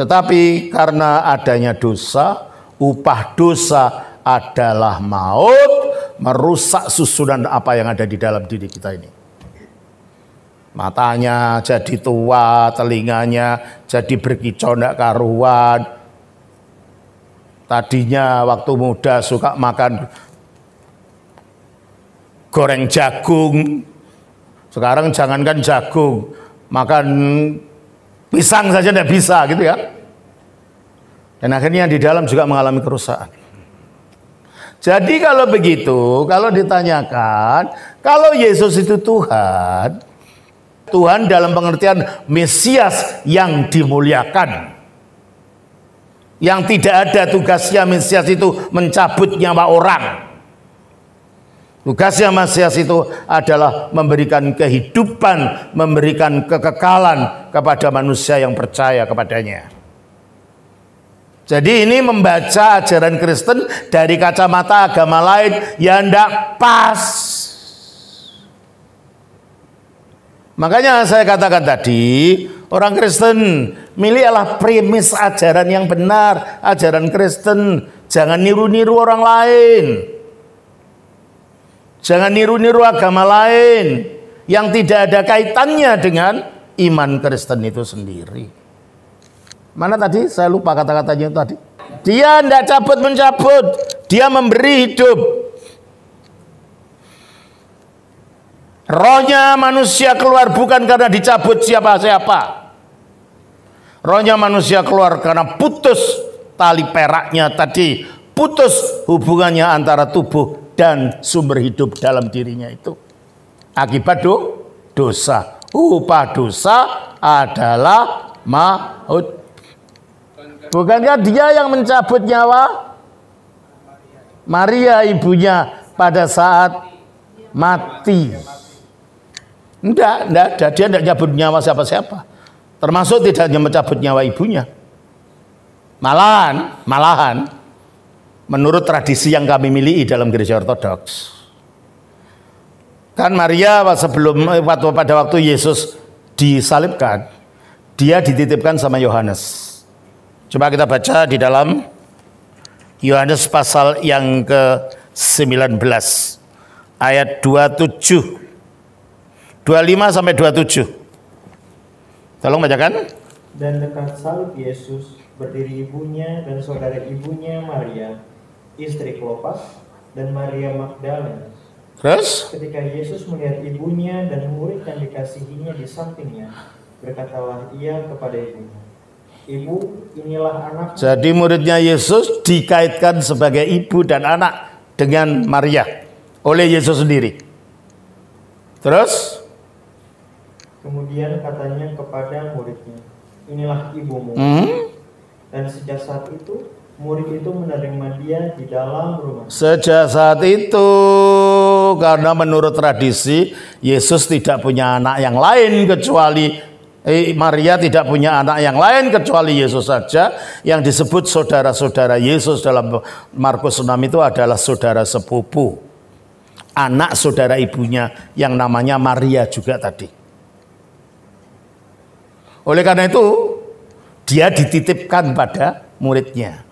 Speaker 1: Tetapi karena adanya dosa, upah dosa adalah maut, merusak susunan apa yang ada di dalam diri kita ini. Matanya jadi tua, telinganya jadi berkicau ndak karuan. Tadinya waktu muda suka makan goreng jagung. Sekarang jangankan jagung, makan pisang saja tidak bisa gitu ya. Dan akhirnya di dalam juga mengalami kerusakan. Jadi kalau begitu, kalau ditanyakan, kalau Yesus itu Tuhan, Tuhan dalam pengertian Mesias yang dimuliakan. Yang tidak ada tugasnya Mesias itu mencabut nyawa orang. Tugasnya Mesias itu adalah memberikan kehidupan, memberikan kekekalan kepada manusia yang percaya kepadanya. Jadi ini membaca ajaran Kristen dari kacamata agama lain yang tidak pas. Makanya saya katakan tadi, orang Kristen milihlah premis ajaran yang benar, ajaran Kristen. Jangan niru-niru orang lain. Jangan niru-niru agama lain yang tidak ada kaitannya dengan iman Kristen itu sendiri. Mana tadi? Saya lupa kata-katanya tadi. Dia tidak cabut-mencabut, dia memberi hidup. Rohnya manusia keluar bukan karena dicabut siapa-siapa. Rohnya manusia keluar karena putus tali peraknya tadi. Putus hubungannya antara tubuh dan sumber hidup dalam dirinya itu. Akibat dosa. Upah dosa adalah maut. Bukankah dia yang mencabut nyawa Maria ibunya pada saat mati? Enggak ada. Dia tidak mencabut nyawa siapa-siapa. Termasuk tidak hanya mencabut nyawa ibunya. Malahan menurut tradisi yang kami miliki dalam gereja Ortodoks, kan Maria pada waktu Yesus disalibkan, dia dititipkan sama Yohanes. Coba kita baca di dalam Yohanes pasal yang ke-19 ayat 27, 25 sampai 27. Tolong bacakan.
Speaker 2: Dan dekat salib Yesus berdiri ibunya dan saudara ibunya Maria, istri Klopas, dan Maria Magdalena.
Speaker 1: Terus?
Speaker 2: Ketika Yesus melihat ibunya dan murid yang dikasihinya di sampingnya, berkatalah ia kepada ibunya, Ibu, inilah anak.
Speaker 1: Jadi muridnya Yesus dikaitkan sebagai ibu dan anak dengan Maria oleh Yesus sendiri. Terus?
Speaker 2: Kemudian katanya kepada muridnya, inilah ibumu. Dan sejak saat itu, murid itu menerima dia di dalam rumah.
Speaker 1: Sejak saat itu, karena menurut tradisi, Yesus tidak punya anak yang lain kecuali Maria tidak punya anak yang lain kecuali Yesus saja. Yang disebut saudara-saudara Yesus dalam Markus 6 itu adalah saudara sepupu, anak saudara ibunya yang namanya Maria juga tadi. Oleh karena itu dia dititipkan pada muridnya.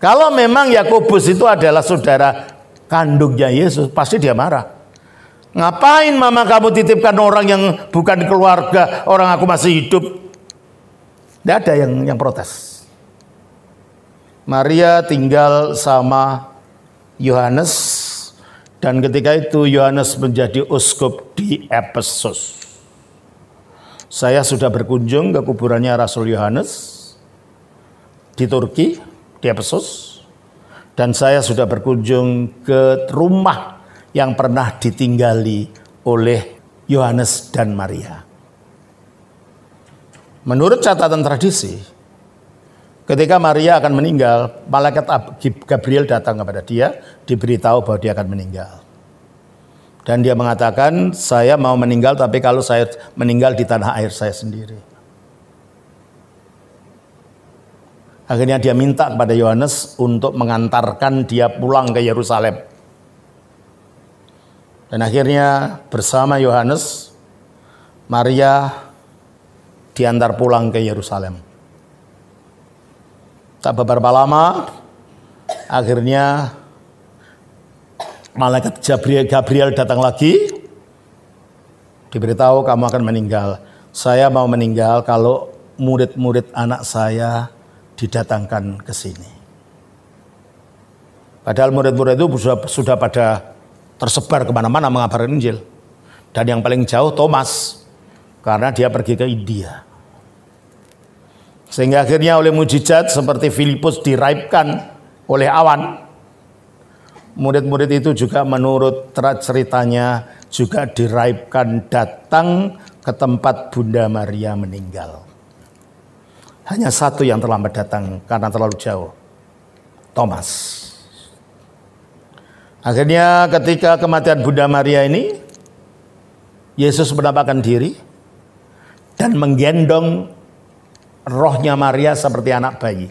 Speaker 1: Kalau memang Yakobus itu adalah saudara kandungnya Yesus, pasti dia marah. Ngapain mama kamu titipkan orang yang bukan keluarga, orang aku masih hidup? Tidak ada yang protes. Maria tinggal sama Yohanes, dan ketika itu Yohanes menjadi uskup di Efesus. Saya sudah berkunjung ke kuburannya Rasul Yohanes di Turki, di Efesus, dan saya sudah berkunjung ke rumah yang pernah ditinggali oleh Yohanes dan Maria. Menurut catatan tradisi, ketika Maria akan meninggal, malaikat Gabriel datang kepada dia, diberitahu bahwa dia akan meninggal. Dan dia mengatakan, saya mau meninggal, tapi kalau saya meninggal di tanah air saya sendiri. Akhirnya dia minta kepada Yohanes untuk mengantarkan dia pulang ke Yerusalem. Dan akhirnya bersama Yohanes, Maria diantar pulang ke Yerusalem. Tak beberapa lama, Akhirnya malaikat Gabriel datang lagi, diberitahu kamu akan meninggal. Saya mau meninggal kalau murid-murid anak saya didatangkan ke sini. Padahal murid-murid itu sudah pada tersebar kemana-mana mengabarkan Injil. Dan yang paling jauh Thomas, karena dia pergi ke India. Sehingga akhirnya oleh mujizat seperti Filipus diraibkan oleh awan. Murid-murid itu juga menurut ceritanya juga diraibkan datang ke tempat Bunda Maria meninggal. Hanya satu yang terlambat datang karena terlalu jauh, Thomas. Akhirnya ketika kematian Bunda Maria ini, Yesus menampakkan diri dan menggendong rohnya Maria seperti anak bayi.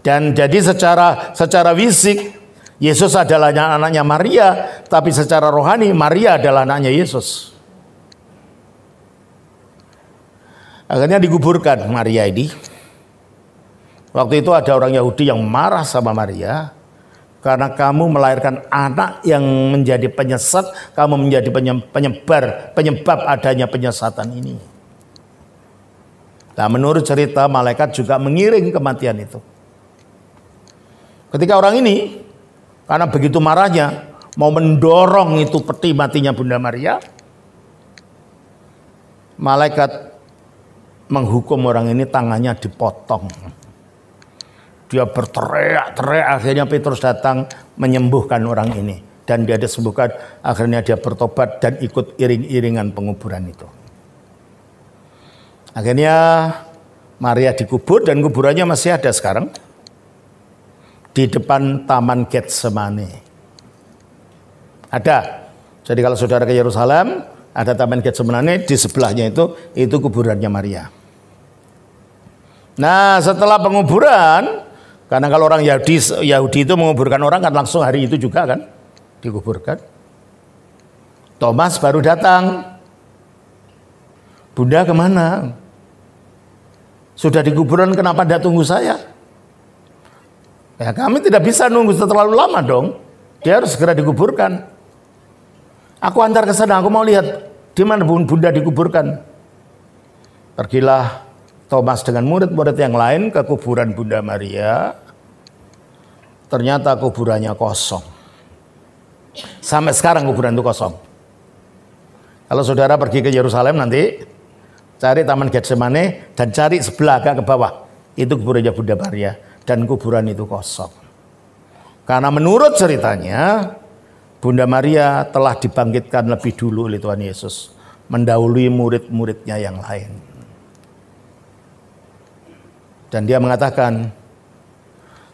Speaker 1: Dan jadi secara fisik Yesus adalah anaknya Maria, tapi secara rohani Maria adalah anaknya Yesus. Akhirnya dikuburkan Maria ini. Waktu itu ada orang Yahudi yang marah sama Maria, karena kamu melahirkan anak yang menjadi penyesat, kamu menjadi penyebab adanya penyesatan ini. Nah, menurut cerita malaikat juga mengiring kematian itu. Ketika orang ini karena begitu marahnya mau mendorong itu peti matinya Bunda Maria, malaikat menghukum orang ini tangannya dipotong. Dia berteriak-teriak, akhirnya Petrus datang menyembuhkan orang ini. Dan dia disembuhkan, akhirnya dia bertobat dan ikut iring-iringan penguburan itu. Akhirnya Maria dikubur dan kuburannya masih ada sekarang. Di depan Taman Getsemani. Ada. Jadi kalau saudara ke Yerusalem, ada Taman Getsemani, di sebelahnya itu kuburannya Maria. Nah, setelah penguburan, karena kalau orang Yahudi itu menguburkan orang kan langsung hari itu juga kan dikuburkan. Thomas baru datang. Bunda kemana? Sudah dikuburan, kenapa tidak tunggu saya? Ya, kami tidak bisa nunggu terlalu lama dong. Dia harus segera dikuburkan. Aku antar ke sana, aku mau lihat di mana Bunda dikuburkan. Pergilah Thomas dengan murid-murid yang lain ke kuburan Bunda Maria. Ternyata kuburannya kosong. Sampai sekarang kuburan itu kosong. Kalau saudara pergi ke Yerusalem nanti, cari Taman Getsemani dan cari sebelah agak ke bawah. Itu kuburannya Bunda Maria. Dan kuburan itu kosong. Karena menurut ceritanya, Bunda Maria telah dibangkitkan lebih dulu oleh Tuhan Yesus. Mendahului murid-muridnya yang lain. Dan dia mengatakan,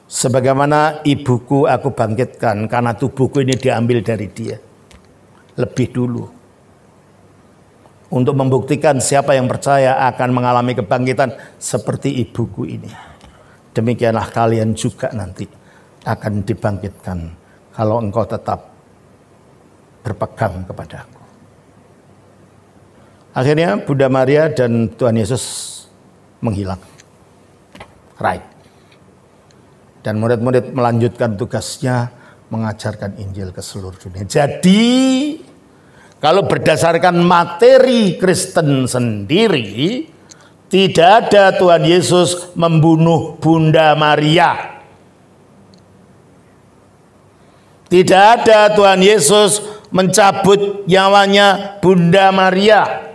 Speaker 1: sebagaimana ibuku aku bangkitkan, karena tubuhku ini diambil dari dia. Lebih dulu. Untuk membuktikan siapa yang percaya akan mengalami kebangkitan seperti ibuku ini. Demikianlah kalian juga nanti akan dibangkitkan kalau engkau tetap berpegang kepada aku. Akhirnya Bunda Maria dan Tuhan Yesus menghilang. Right. Dan murid-murid melanjutkan tugasnya mengajarkan Injil ke seluruh dunia. Jadi kalau berdasarkan materi Kristen sendiri, tidak ada Tuhan Yesus membunuh Bunda Maria. Tidak ada Tuhan Yesus mencabut nyawanya Bunda Maria.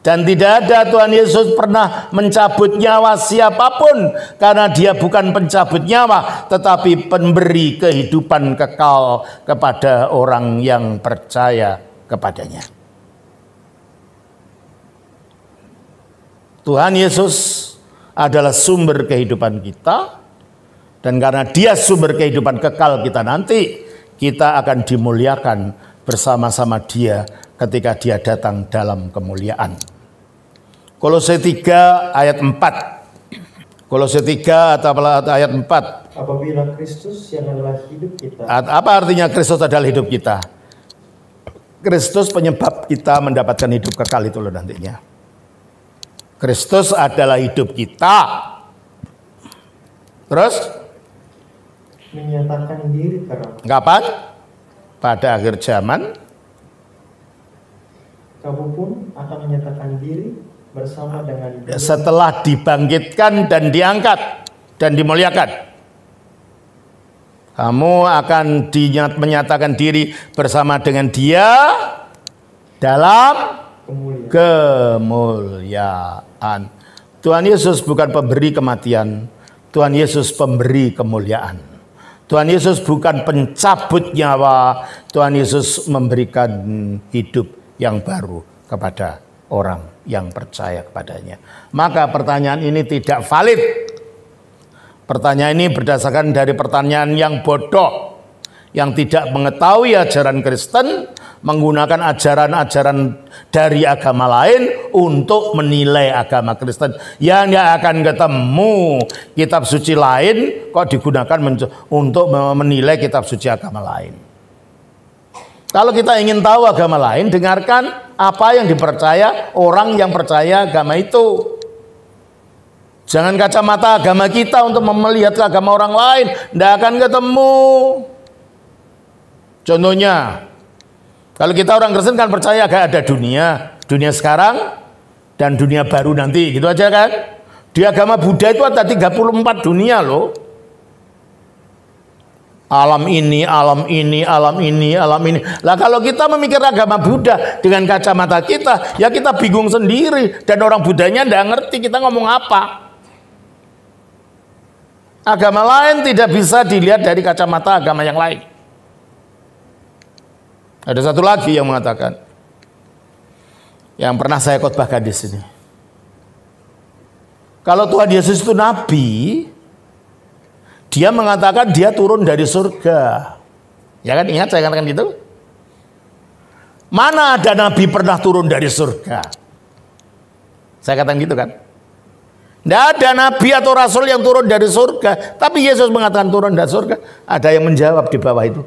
Speaker 1: Dan tidak ada Tuhan Yesus pernah mencabut nyawa siapapun. Karena dia bukan pencabut nyawa, tetapi pemberi kehidupan kekal kepada orang yang percaya kepadanya. Tuhan Yesus adalah sumber kehidupan kita, dan karena dia sumber kehidupan kekal kita nanti, kita akan dimuliakan bersama-sama dia ketika dia datang dalam kemuliaan. Kolose 3 ayat 4. Kolose 3 atau ayat 4.
Speaker 2: Apabila Kristus yang adalah hidup kita.
Speaker 1: Apa artinya Kristus adalah hidup kita? Kristus penyebab kita mendapatkan hidup kekal itu loh nantinya. Kristus adalah hidup kita. Terus
Speaker 2: menyatakan diri kerabat.
Speaker 1: kapan? Pada akhir zaman.
Speaker 2: Kamu pun akan menyatakan diri bersama dengan dia.
Speaker 1: Setelah dibangkitkan dan diangkat dan dimuliakan, kamu akan menyatakan diri bersama dengan dia dalam kemuliaan. Tuhan Yesus bukan pemberi kematian, Tuhan Yesus pemberi kemuliaan. Tuhan Yesus bukan pencabut nyawa, Tuhan Yesus memberikan hidup yang baru kepada orang yang percaya kepadanya. Maka pertanyaan ini tidak valid. Pertanyaan ini berdasarkan dari pertanyaan yang bodoh, yang tidak mengetahui ajaran Kristen, menggunakan ajaran-ajaran dari agama lain untuk menilai agama Kristen. Yang tidak akan ketemu kitab suci lain kok digunakan untuk menilai kitab suci agama lain. Kalau kita ingin tahu agama lain, dengarkan apa yang dipercaya orang yang percaya agama itu. Jangan kacamata agama kita untuk melihat agama orang lain, tidak akan ketemu. Contohnya, kalau kita orang Kristen kan percaya ada dunia sekarang dan dunia baru nanti, gitu aja kan. Di agama Buddha itu ada 34 dunia loh. Alam ini, alam ini, alam ini, alam ini. Lah kalau kita memikir agama Buddha dengan kacamata kita, ya kita bingung sendiri. Dan orang Buddhanya tidak ngerti kita ngomong apa. Agama lain tidak bisa dilihat dari kacamata agama yang lain. Ada satu lagi yang mengatakan, yang pernah saya khotbahkan di sini. Kalau Tuhan Yesus itu nabi, dia mengatakan dia turun dari surga. Ya kan, ingat saya katakan gitu? Mana ada nabi pernah turun dari surga? Saya katakan gitu kan? Tidak ada nabi atau rasul yang turun dari surga. Tapi Yesus mengatakan turun dari surga. Ada yang menjawab di bawah itu.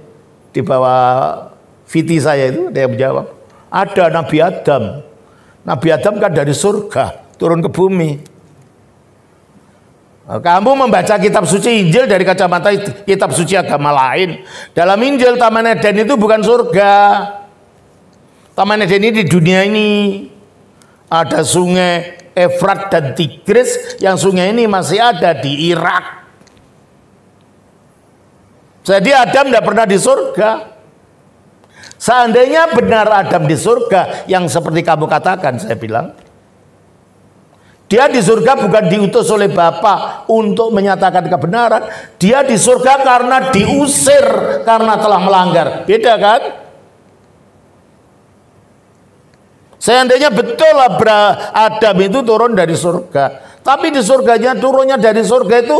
Speaker 1: Di bawah VT saya itu ada yang menjawab. Ada Nabi Adam. Nabi Adam kan dari surga turun ke bumi. Kamu membaca kitab suci Injil dari kacamata kitab suci agama lain. Dalam Injil Taman Eden itu bukan surga. Taman Eden ini di dunia ini. Ada sungai Efrat dan Tigris, yang sungai ini masih ada di Irak. Jadi Adam tidak pernah di surga. Seandainya benar Adam di surga, yang seperti kamu katakan, saya bilang, dia di surga bukan diutus oleh Bapa untuk menyatakan kebenaran. Dia di surga karena diusir, karena telah melanggar. Beda kan? Seandainya betul Adam itu turun dari surga, tapi di surganya turunnya dari surga itu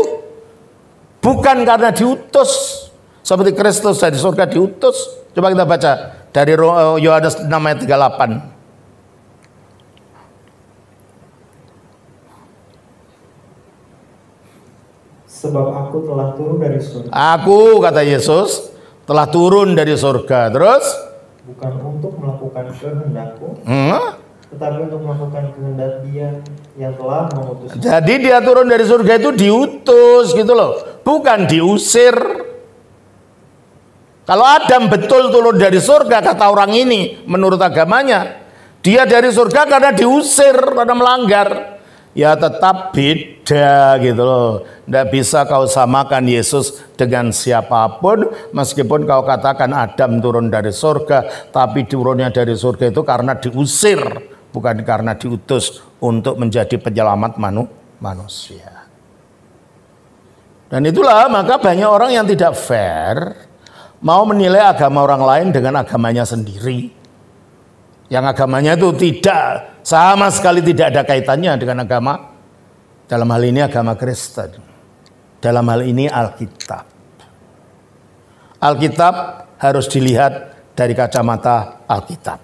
Speaker 1: bukan karena diutus, seperti Kristus dari surga diutus. Coba kita baca dari Yohanes 6 ayat 38.
Speaker 2: Sebab aku telah turun dari surga.
Speaker 1: Aku, kata Yesus, telah turun dari surga. Terus?
Speaker 2: Bukan untuk melakukan kehendakku, tetapi untuk melakukan kehendak Dia yang telah mengutus.
Speaker 1: Jadi dia turun dari surga itu diutus gitu loh, bukan diusir. Kalau Adam betul turun dari surga, kata orang ini menurut agamanya, dia dari surga karena diusir, karena melanggar. Ya tetap beda gitu loh. Tidak bisa kau samakan Yesus dengan siapapun. Meskipun kau katakan Adam turun dari surga, tapi turunnya dari surga itu karena diusir, bukan karena diutus untuk menjadi penyelamat manusia. Dan itulah maka banyak orang yang tidak fair, mau menilai agama orang lain dengan agamanya sendiri. Yang agamanya itu tidak, sama sekali tidak ada kaitannya dengan agama, dalam hal ini agama Kristen, dalam hal ini Alkitab. Alkitab harus dilihat dari kacamata Alkitab.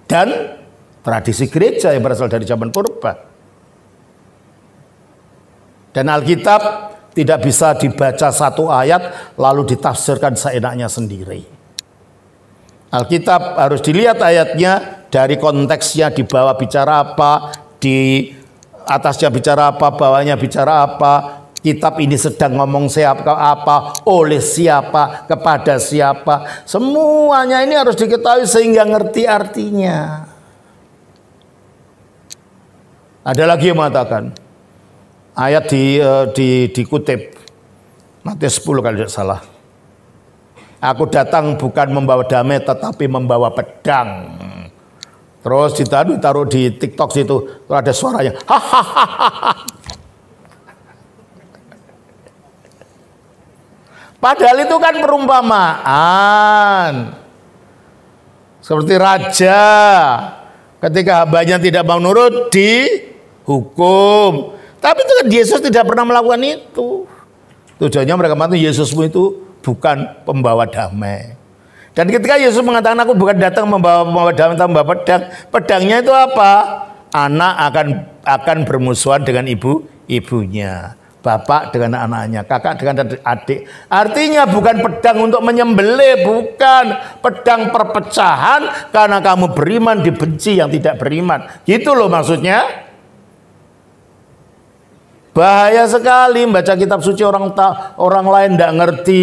Speaker 1: Dan tradisi gereja yang berasal dari zaman purba. Dan Alkitab tidak bisa dibaca satu ayat lalu ditafsirkan seenaknya sendiri. Alkitab harus dilihat ayatnya dari konteksnya, di bawah bicara apa, di atasnya bicara apa, bawahnya bicara apa, kitab ini sedang ngomong siapa, apa, oleh siapa, kepada siapa. Semuanya ini harus diketahui sehingga ngerti artinya. Ada lagi yang mengatakan, ayat dikutip Matius 10 kalau tidak salah. Aku datang bukan membawa damai tetapi membawa pedang. Terus ditaruh di TikTok situ, terus ada suaranya. Hahaha. Padahal itu kan perumpamaan. Seperti raja, ketika hambanya tidak mau nurut dihukum. Tapi itu kan Yesus tidak pernah melakukan itu. Tujuannya mereka mengatakan Yesusmu itu bukan pembawa damai. Dan ketika Yesus mengatakan aku bukan datang membawa damai tapi membawa pedang. Pedangnya itu apa? Anak akan bermusuhan dengan ibunya. Bapak dengan anaknya, kakak dengan adik. Artinya bukan pedang untuk menyembelih, bukan. Pedang perpecahan karena kamu beriman dibenci yang tidak beriman. Gitu loh maksudnya. Bahaya sekali membaca kitab suci orang lain tidak ngerti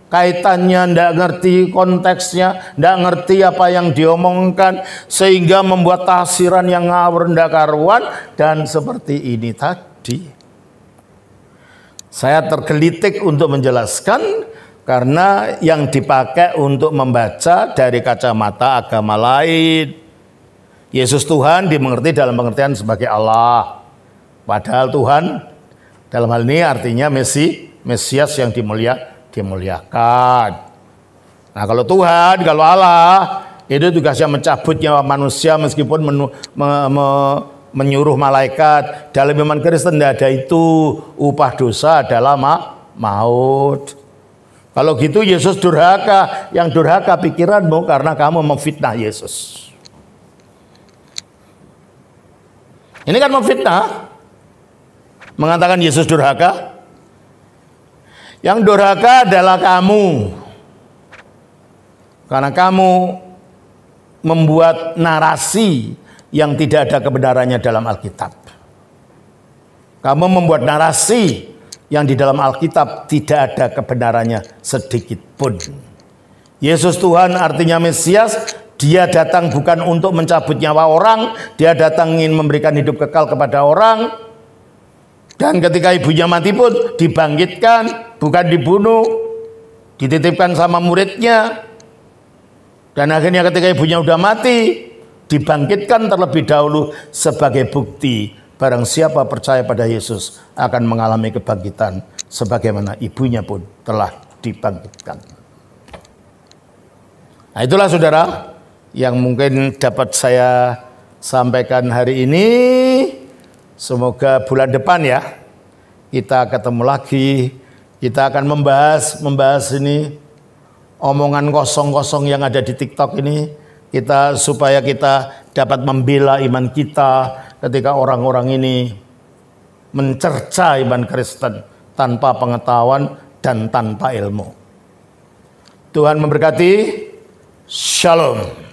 Speaker 1: kaitannya, tidak ngerti konteksnya, tidak ngerti apa yang diomongkan, sehingga membuat tafsiran yang ngawur ndak karuan. Dan seperti ini tadi, saya tergelitik untuk menjelaskan karena yang dipakai untuk membaca dari kacamata agama lain. Yesus Tuhan dimengerti dalam pengertian sebagai Allah. Padahal Tuhan dalam hal ini artinya Mesias yang dimuliakan. Nah kalau Tuhan, kalau Allah, itu tugasnya mencabut nyawa manusia meskipun menyuruh malaikat. Dalam iman Kristen tidak ada itu. Upah dosa adalah maut. Kalau gitu Yesus durhaka. Yang durhaka pikiranmu karena kamu memfitnah Yesus. Ini kan memfitnah. Mengatakan Yesus durhaka. Yang durhaka adalah kamu. Karena kamu membuat narasi yang tidak ada kebenarannya dalam Alkitab. Kamu membuat narasi yang di dalam Alkitab tidak ada kebenarannya sedikit pun. Yesus Tuhan artinya Mesias. Dia datang bukan untuk mencabut nyawa orang. Dia datang ingin memberikan hidup kekal kepada orang. Dan ketika ibunya mati pun dibangkitkan, bukan dibunuh, dititipkan sama muridnya. Dan akhirnya ketika ibunya udah mati, dibangkitkan terlebih dahulu sebagai bukti barang siapa percaya pada Yesus akan mengalami kebangkitan sebagaimana ibunya pun telah dibangkitkan. Nah itulah saudara yang mungkin dapat saya sampaikan hari ini. Semoga bulan depan ya kita ketemu lagi, kita akan membahas ini omongan kosong-kosong yang ada di TikTok ini, supaya kita dapat membela iman kita ketika orang-orang ini mencerca iman Kristen tanpa pengetahuan dan tanpa ilmu. Tuhan memberkati. Shalom.